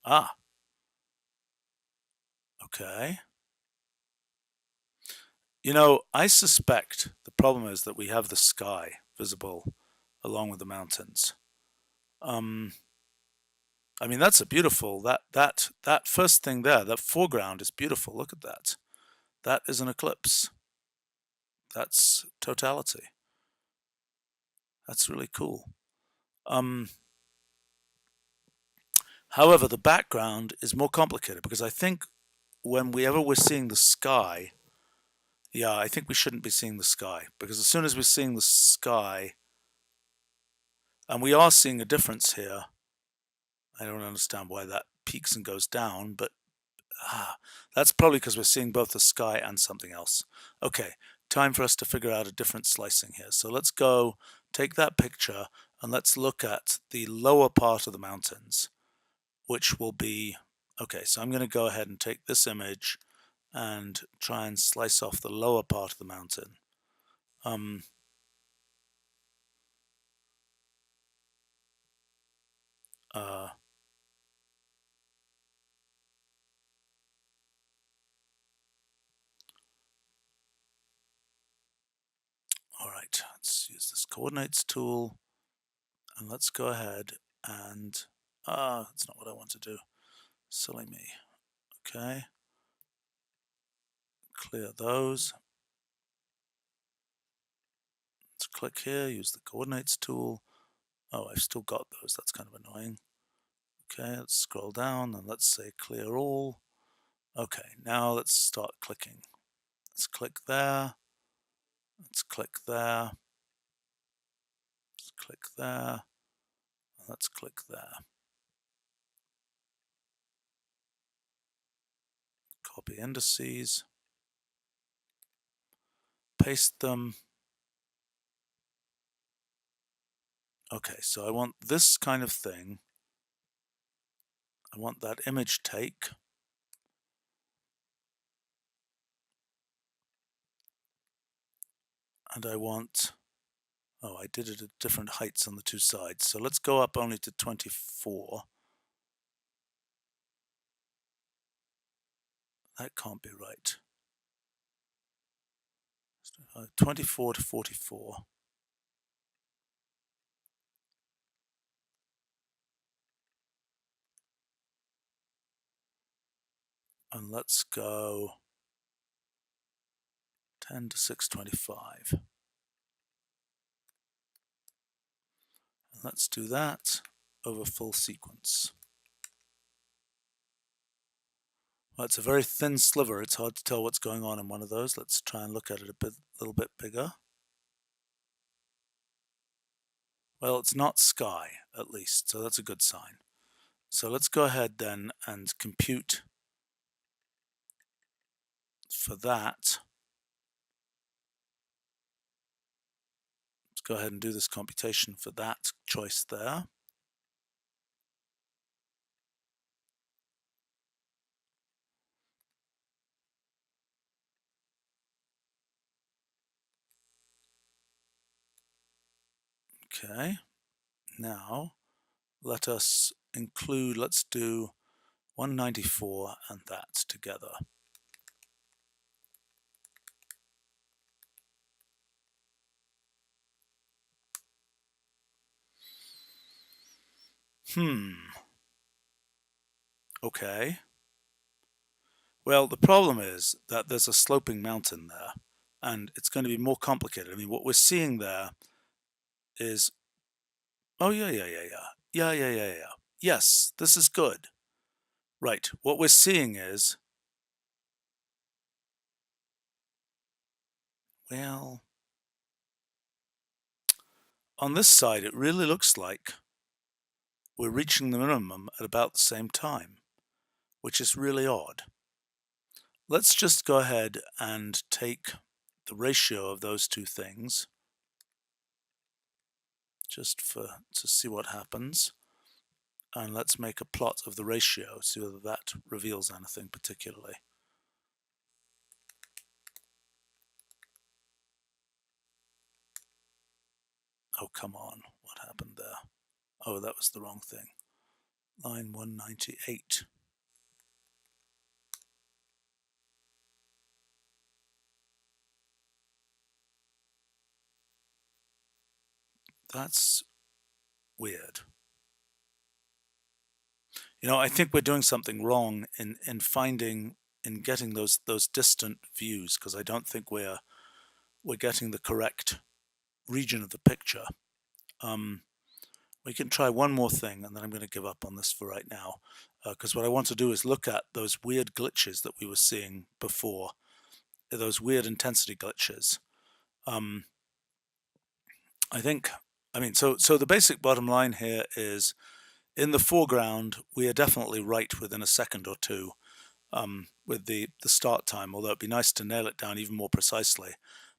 Ah, okay. You know, I suspect the problem is that we have the sky visible along with the mountains. I mean, that's a beautiful, that first thing there, that foreground is beautiful. Look at that. That is an eclipse. That's totality. That's really cool. However, the background is more complicated because I think whenever we're seeing the sky, yeah, I think we shouldn't be seeing the sky because as soon as we're seeing the sky, and we are seeing a difference here, I don't understand why that peaks and goes down, but that's probably because we're seeing both the sky and something else. Okay, time for us to figure out a different slicing here. So let's go take that picture and let's look at the lower part of the mountains, which will be, okay, so I'm going to go ahead and take this image and try and slice off the lower part of the mountain. All right, let's use this coordinates tool and let's go ahead and, that's not what I want to do. Silly me. Okay. Clear those. Let's click here, use the coordinates tool. Oh, I've still got those. That's kind of annoying. Okay, let's scroll down and let's say clear all. Okay, now let's start clicking. Let's click there. Let's click there. Let's click there. Let's click there. Copy indices. Paste them. Okay, so I want this kind of thing. I want that image take. And I want, oh, I did it at different heights on the two sides. So let's go up only to 24. That can't be right. 24 to 44. And let's go 10 to 625. And let's do that over full sequence. Well, it's a very thin sliver. It's hard to tell what's going on in one of those. Let's try and look at it a little bit bigger. Well, it's not sky, at least, so that's a good sign. So let's go ahead then and compute for that. Let's go ahead and do this computation for that choice there. Okay, now let us include, let's do 194 and that together. Okay. Well, the problem is that there's a sloping mountain there, and it's going to be more complicated. I mean, what we're seeing there is, oh, yeah. Yes, this is good. Right, what we're seeing is, well, on this side, it really looks like we're reaching the minimum at about the same time, which is really odd. Let's just go ahead and take the ratio of those two things, just to see what happens. And let's make a plot of the ratio, see whether that reveals anything particularly. Oh, come on, what happened there? Oh, that was the wrong thing. Line 198. That's weird. You know, I think we're doing something wrong in getting those distant views, because I don't think we're getting the correct region of the picture. We can try one more thing, and then I'm going to give up on this for right now, because what I want to do is look at those weird glitches that we were seeing before, those weird intensity glitches. I think, I mean, so the basic bottom line here is, in the foreground, we are definitely right within a second or two with the start time, although it'd be nice to nail it down even more precisely.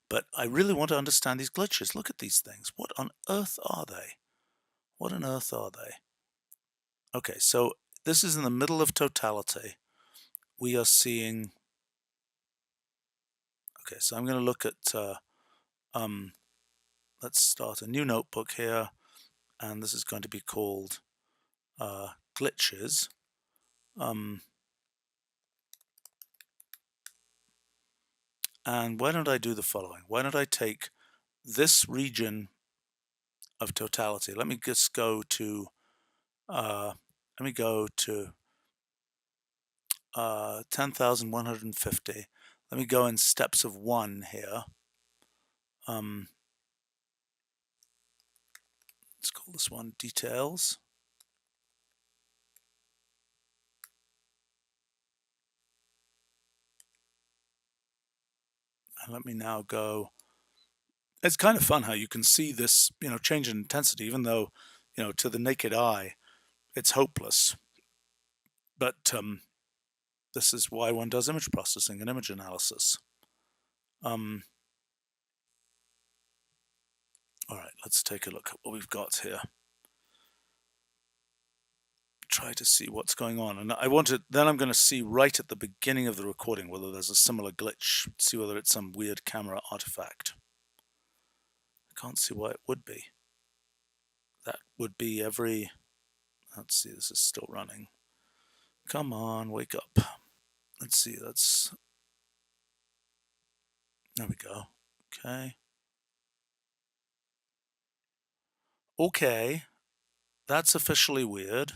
But I really want to understand these glitches. Look at these things. What on earth are they? What on earth are they? Okay, so this is in the middle of totality. We are seeing... Okay, so I'm going to look at... let's start a new notebook here, and this is going to be called glitches. And why don't I do the following? Why don't I take this region of totality? Let me just go to 10,150. Let me go in steps of 1 here. Let's call this one details. And let me now go. It's kind of fun how you can see this, change in intensity, even though, to the naked eye, it's hopeless. But this is why one does image processing and image analysis. All right, let's take a look at what we've got here. Try to see what's going on. And then I'm going to see right at the beginning of the recording whether there's a similar glitch, see whether it's some weird camera artifact. I can't see why it would be. That would be every... Let's see, this is still running. Come on, wake up. Let's see, there we go. Okay. Okay, that's officially weird.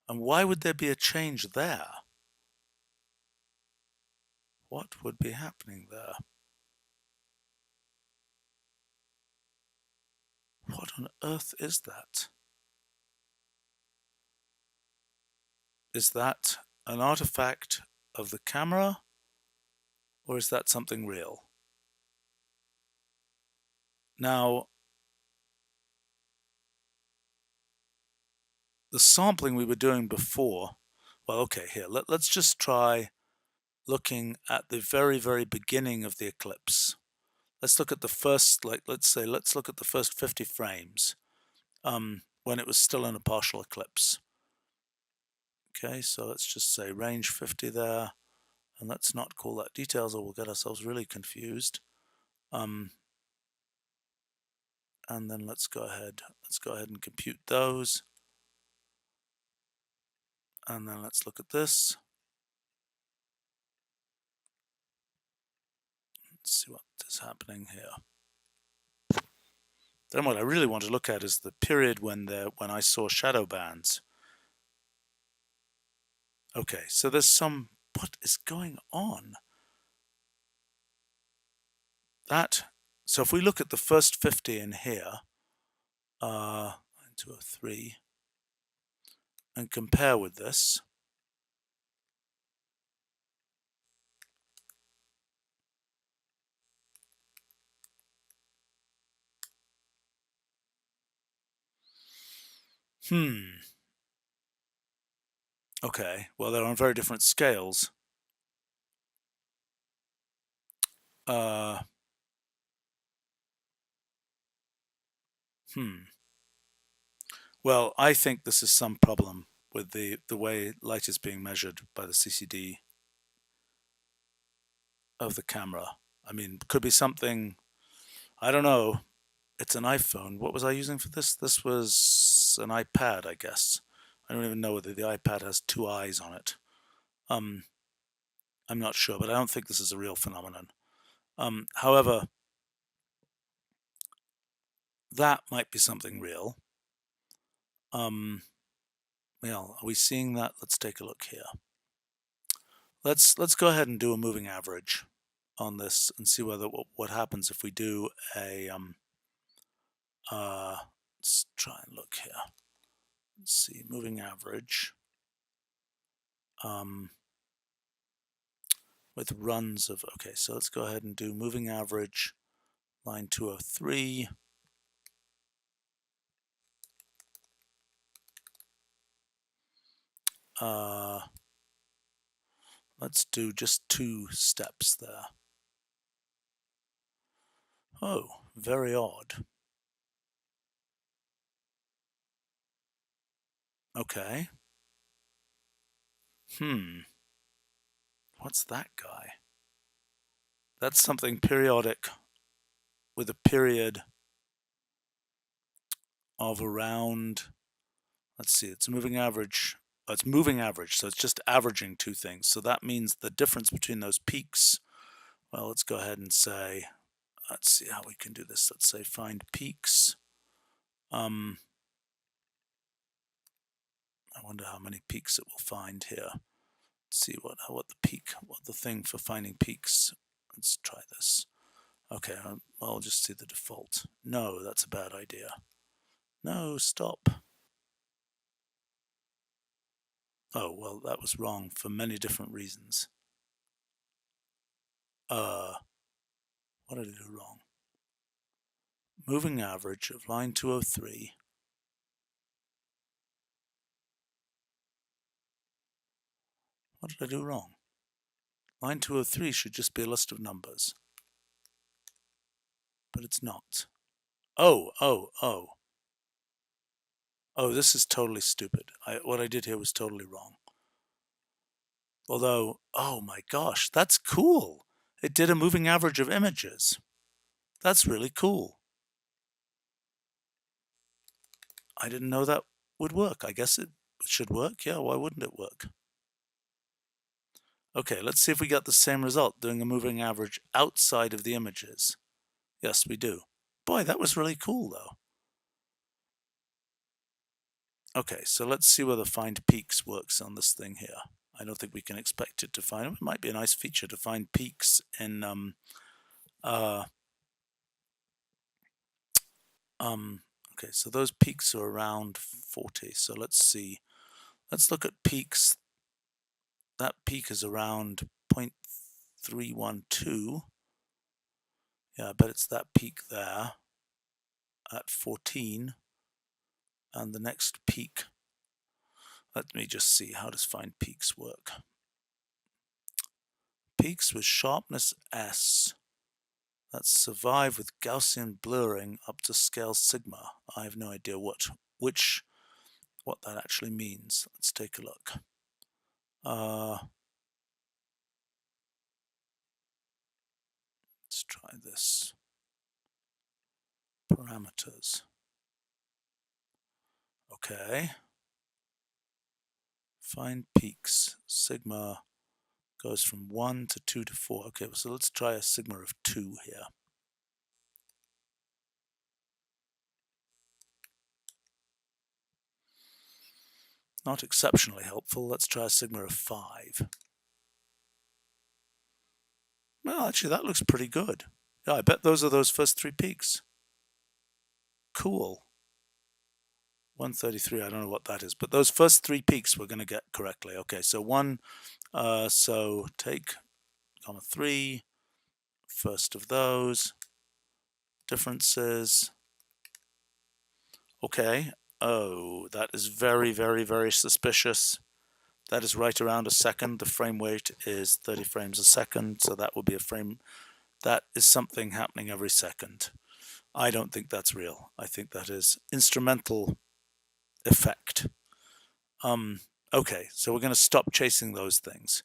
And why would there be a change there? What would be happening there? What on earth is that? Is that an artifact of the camera, or is that something real? Now, the sampling we were doing before, well, okay, here, let's just try looking at the very, very beginning of the eclipse. Let's look at the first, let's look at the first 50 frames when it was still in a partial eclipse. Okay, so let's just say range 50 there, and let's not call that details or we'll get ourselves really confused. And then let's go ahead and compute those. And then let's look at this. Let's see what is happening here. Then what I really want to look at is the period when I saw shadow bands. Okay, so there's what is going on? So if we look at the first 50 in here, 1, 2, 3, and compare with this, okay, well, they're on very different scales. Well, I think this is some problem with the way light is being measured by the CCD of the camera. I mean, could be something, I don't know. It's an iPhone. What was I using for this? This was an iPad, I guess. I don't even know whether the iPad has 2 eyes on it. I'm not sure, but I don't think this is a real phenomenon. However, that might be something real. Well, are we seeing that? Let's take a look here. Let's go ahead and do a moving average on this and see what happens if we do a let's try and look here. Let's see, moving average with runs of, okay, so let's go ahead and do moving average line 203. Let's do just 2 steps there. Oh, very odd. Okay. What's that guy? That's something periodic with a period of around, let's see, it's moving average. Oh, it's moving average, so it's just averaging 2 things. So that means the difference between those peaks, well, let's go ahead and say, let's see how we can do this. Let's say find peaks. I wonder how many peaks it will find here. Let's see what the thing for finding peaks. Let's try this. Okay, I'll just see the default. No, that's a bad idea. No, stop. Oh, well, that was wrong for many different reasons. What did I do wrong? Moving average of line 203. What did I do wrong? Line 203 should just be a list of numbers. But it's not. Oh, this is totally stupid. What I did here was totally wrong. Although, oh my gosh, that's cool. It did a moving average of images. That's really cool. I didn't know that would work. I guess it should work. Yeah, why wouldn't it work? Okay, let's see if we get the same result doing a moving average outside of the images. Yes, we do. Boy, that was really cool though. Okay, so let's see whether find peaks works on this thing here. I don't think we can expect it to find them. It might be a nice feature to find peaks in okay, so those peaks are around 40. So let's see. Let's look at peaks. That peak is around 0.312. Yeah, I bet it's that peak there at 14. And the next peak Let me just see, how does find peaks work? Peaks with sharpness S that survive with Gaussian blurring up to scale sigma. I have no idea what that actually means. Let's take a look. Let's try this. Parameters. Okay. Find peaks. Sigma goes from 1 to 2 to 4. Okay, so let's try a sigma of 2 here. Not exceptionally helpful. Let's try a sigma of 5. Well, actually, that looks pretty good. Yeah, I bet those are those first 3 peaks. Cool. 133, I don't know what that is, but those first 3 peaks we're going to get correctly. Okay, so so take comma 3, first of those, differences. Okay, oh, that is very, very, very suspicious. That is right around a second. The frame rate is 30 frames a second, so that would be a frame. That is something happening every second. I don't think that's real. I think that is instrumental effect. Okay, so we're going to stop chasing those things.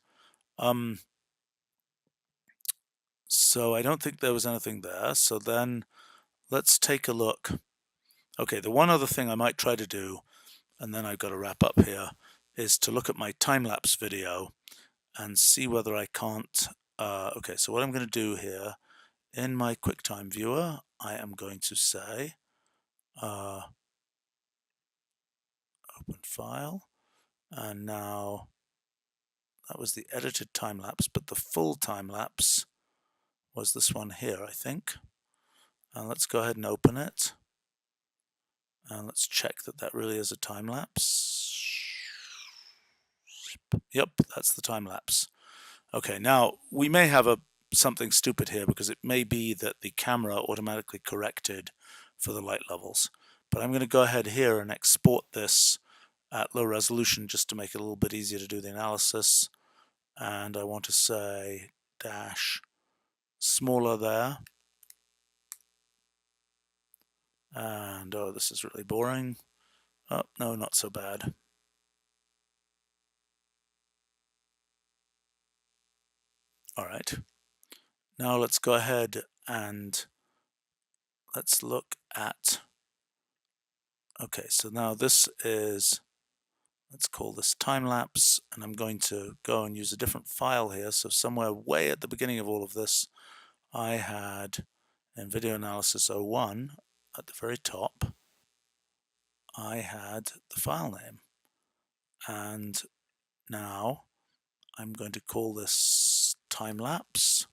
So I don't think there was anything there. So then let's take a look. Okay, the one other thing I might try to do, and then I've got to wrap up here, is to look at my time-lapse video and see whether I can't. Okay, so what I'm going to do here, in my QuickTime viewer, I am going to say open file, and now that was the edited time-lapse, but the full time-lapse was this one here, I think. And let's go ahead and open it. And let's check that that really is a time-lapse. Yep, that's the time-lapse. Okay, now we may have something stupid here because it may be that the camera automatically corrected for the light levels. But I'm going to go ahead here and export this at low resolution just to make it a little bit easier to do the analysis. And I want to say dash smaller there. And oh, this is really boring. Oh, no, not so bad. All right. Now let's go ahead and let's look at, okay, so now this is, let's call this time-lapse, and I'm going to go and use a different file here. So somewhere way at the beginning of all of this, I had in Video Analysis 01 at the very top, I had the file name. And now I'm going to call this time-lapse.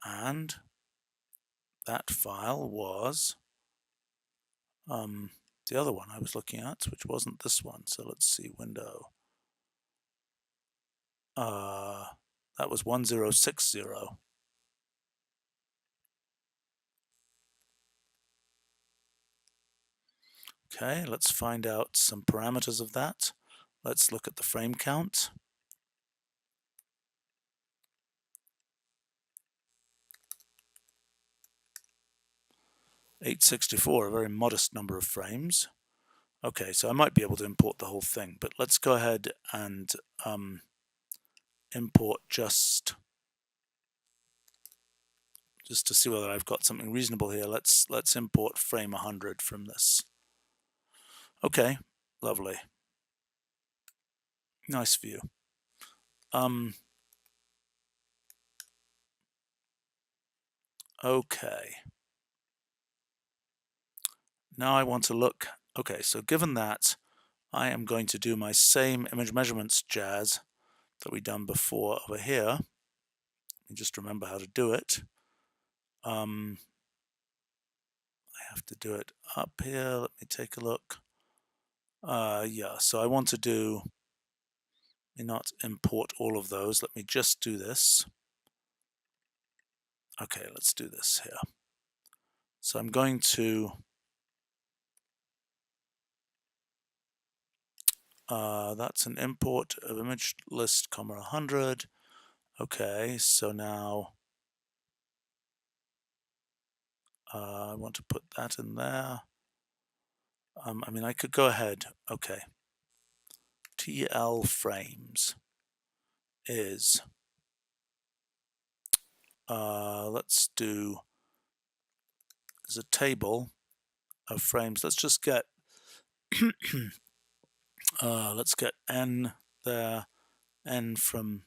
And that file was the other one I was looking at, which wasn't this one. So let's see, window. That was 1060. Okay, let's find out some parameters of that. Let's look at the frame count. $864, a very modest number of frames. Okay, so I might be able to import the whole thing, but let's go ahead and import just to see whether I've got something reasonable here. Let's import frame 100 from this. Okay, lovely. Nice view. Okay. Now I want to look. Okay, so given that, I am going to do my same image measurements jazz that we done before over here. Let me just remember how to do it. I have to do it up here. Let me take a look. Yeah, so I want to do, not import all of those. Let me just do this. Okay, let's do this here. So I'm going to That's an import of image list, comma 100. Okay, so now I want to put that in there. I mean, I could go ahead. Okay. TL frames is, let's do, there's a table of frames. Let's just get, let's get n there, n from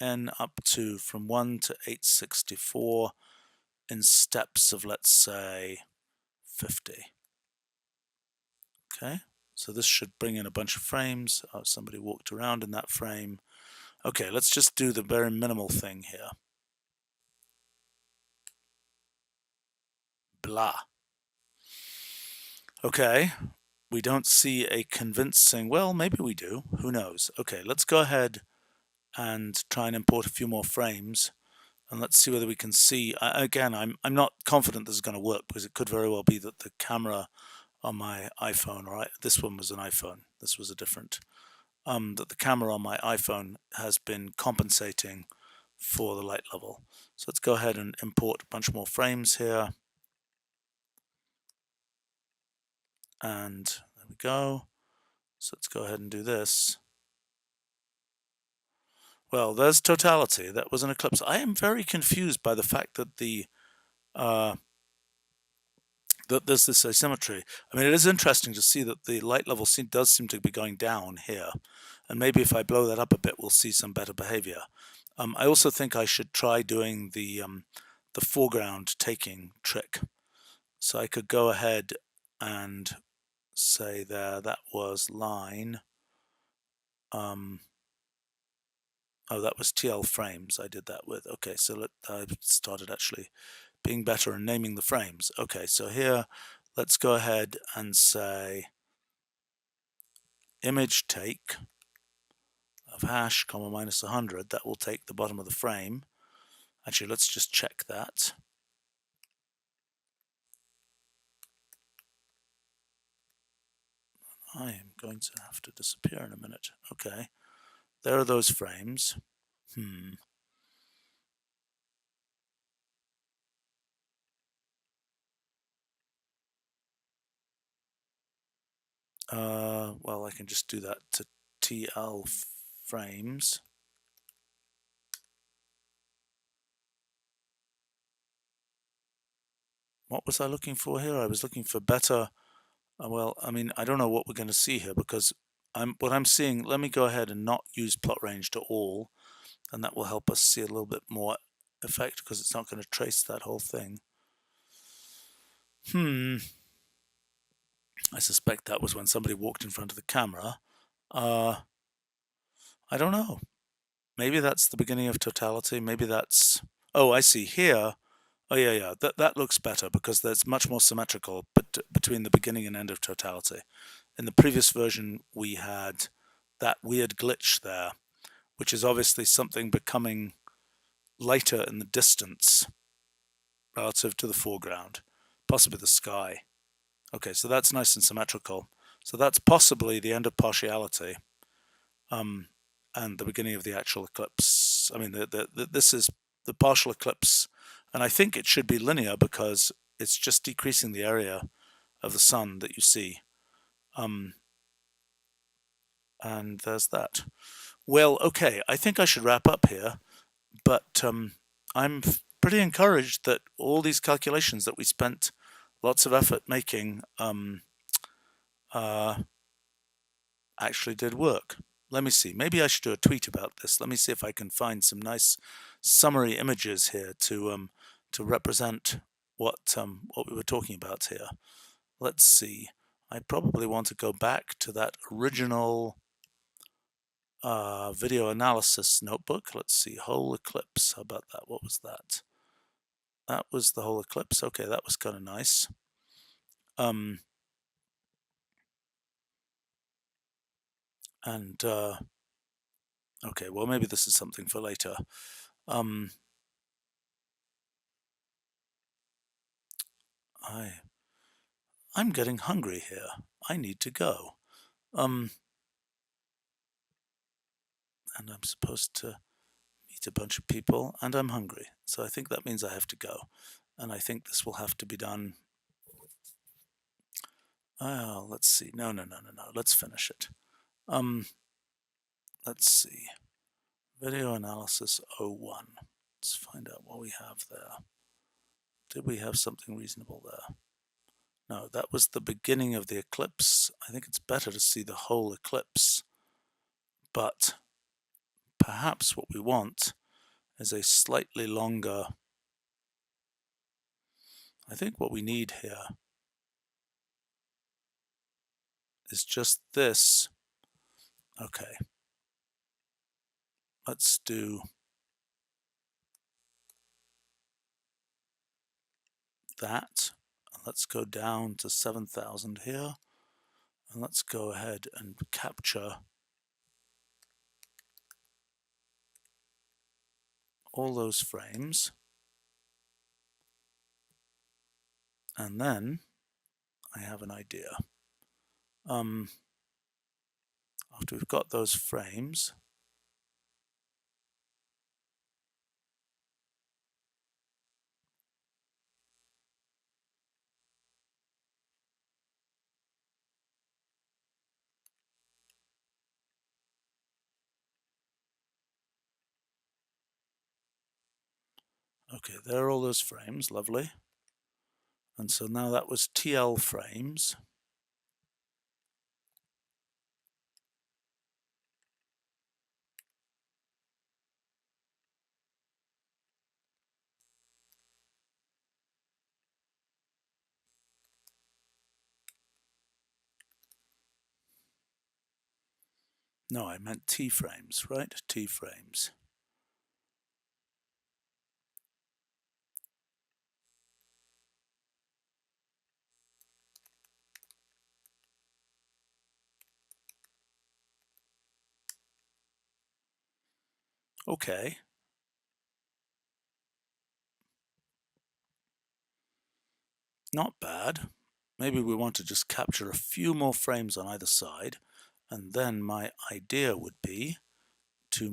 n up to from 1 to 864 in steps of, let's say, 50. Okay, so this should bring in a bunch of frames. Oh, somebody walked around in that frame. Okay, let's just do the very minimal thing here. Blah. Okay, we don't see a convincing, well, maybe we do, who knows. Okay, let's go ahead and try and import a few more frames, and let's see whether we can see. Again, I'm not confident this is going to work, because it could very well be that the camera on my iPhone, right, this one was an iPhone, this was a different, that the camera on my iPhone has been compensating for the light level. So let's go ahead and import a bunch more frames here. And there we go. So let's go ahead and do this. Well, there's Totality. That was an Eclipse. I am very confused by the fact that that there's this asymmetry. I mean, it is interesting to see that the light level does seem to be going down here. And maybe if I blow that up a bit, we'll see some better behavior. I also think I should try doing the foreground taking trick. So I could go ahead and say there, that was line. Oh, that was TL frames I did that with. Okay, so I started actually being better and naming the frames. Okay, so here, let's go ahead and say image take of hash, comma, minus 100. That will take the bottom of the frame. Actually, let's just check that. I am going to have to disappear in a minute. Okay, there are those frames. Well, I can just do that to TL frames. What was I looking for here? I was looking for better. Well, I mean, I don't know what we're going to see here, because what I'm seeing. Let me go ahead and not use plot range to all, and that will help us see a little bit more effect, because it's not going to trace that whole thing. I suspect that was when somebody walked in front of the camera. I don't know. Maybe that's the beginning of Totality. Maybe that's. Oh, I see here. Oh yeah. That looks better, because that's much more symmetrical between the beginning and end of Totality. In the previous version, we had that weird glitch there, which is obviously something becoming lighter in the distance relative to the foreground, possibly the sky. Okay, so that's nice and symmetrical. So that's possibly the end of partiality, and the beginning of the actual eclipse. I mean, this is the partial eclipse, and I think it should be linear, because it's just decreasing the area of the sun that you see. And there's that. Well, okay, I think I should wrap up here, but I'm pretty encouraged that all these calculations that we spent lots of effort making actually did work. Let me see. Maybe I should do a tweet about this. Let me see if I can find some nice summary images here to represent what we were talking about here. Let's see. I probably want to go back to that original video analysis notebook. Let's see. Whole eclipse. How about that? What was that? That was the whole eclipse. Okay, that was kind of nice. Okay, well, maybe this is something for later. I'm getting hungry here. I need to go. And I'm supposed to meet a bunch of people, and I'm hungry. So I think that means I have to go. And I think this will have to be done. Let's see. No. Let's finish it. Let's see. Video analysis 01. Let's find out what we have there. Did we have something reasonable there? No, that was the beginning of the eclipse. I think it's better to see the whole eclipse. But perhaps what we want is a slightly longer. I think what we need here is just this. Okay. Let's do that. Let's go down to 7,000 here. And let's go ahead and capture all those frames. And then I have an idea. After we've got those frames, okay, there are all those frames, lovely. And so now that was TL frames. No, I meant T frames, right? T frames. Okay. Not bad. Maybe we want to just capture a few more frames on either side. And then my idea would be to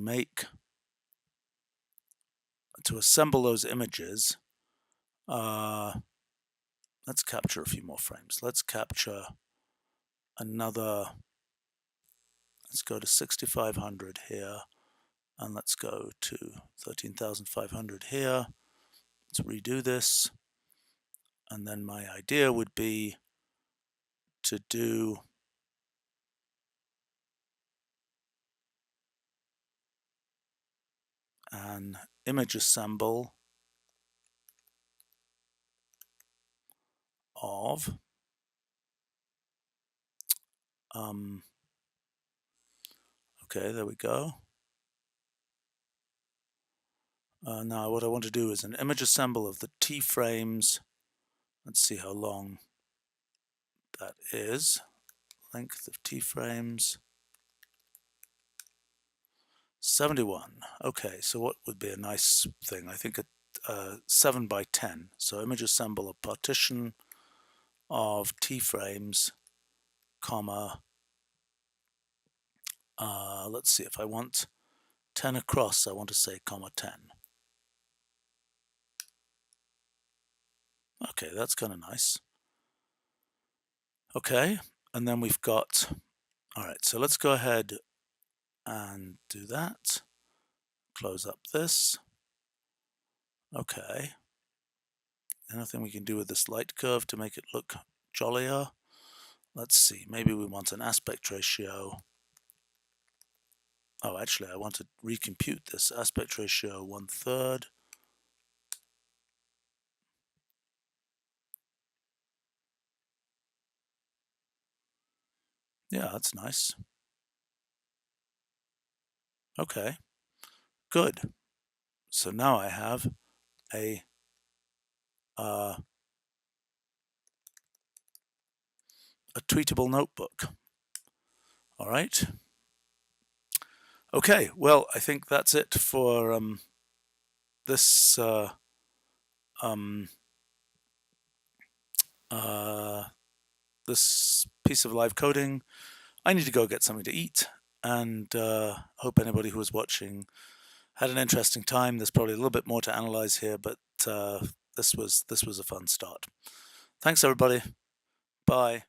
assemble those images. Let's capture a few more frames. Let's capture another. Let's go to 6,500 here. And let's go to 13,500 here. Let's redo this. And then my idea would be to do an image assemble of okay, there we go. Now what I want to do is an image assemble of the T frames. Let's see how long that is. Length of T frames. 71. Okay, so what would be a nice thing? I think a 7 by 10. So image assemble a partition of T frames, comma. Let's see, if I want 10 across, I want to say comma 10. Okay, that's kind of nice. Okay, and then we've got, all right, so let's go ahead and do that. Close up this. Okay. Anything we can do with this light curve to make it look jollier? Let's see, maybe we want an aspect ratio. Oh, actually, I want to recompute this. Aspect ratio 1/3. Yeah, that's nice. Okay, good. So now I have a tweetable notebook. All right. Okay, well, I think that's it for this this piece of live coding. I need to go get something to eat, and hope anybody who was watching had an interesting time. There's probably a little bit more to analyze here, but this was a fun start. Thanks, everybody. Bye.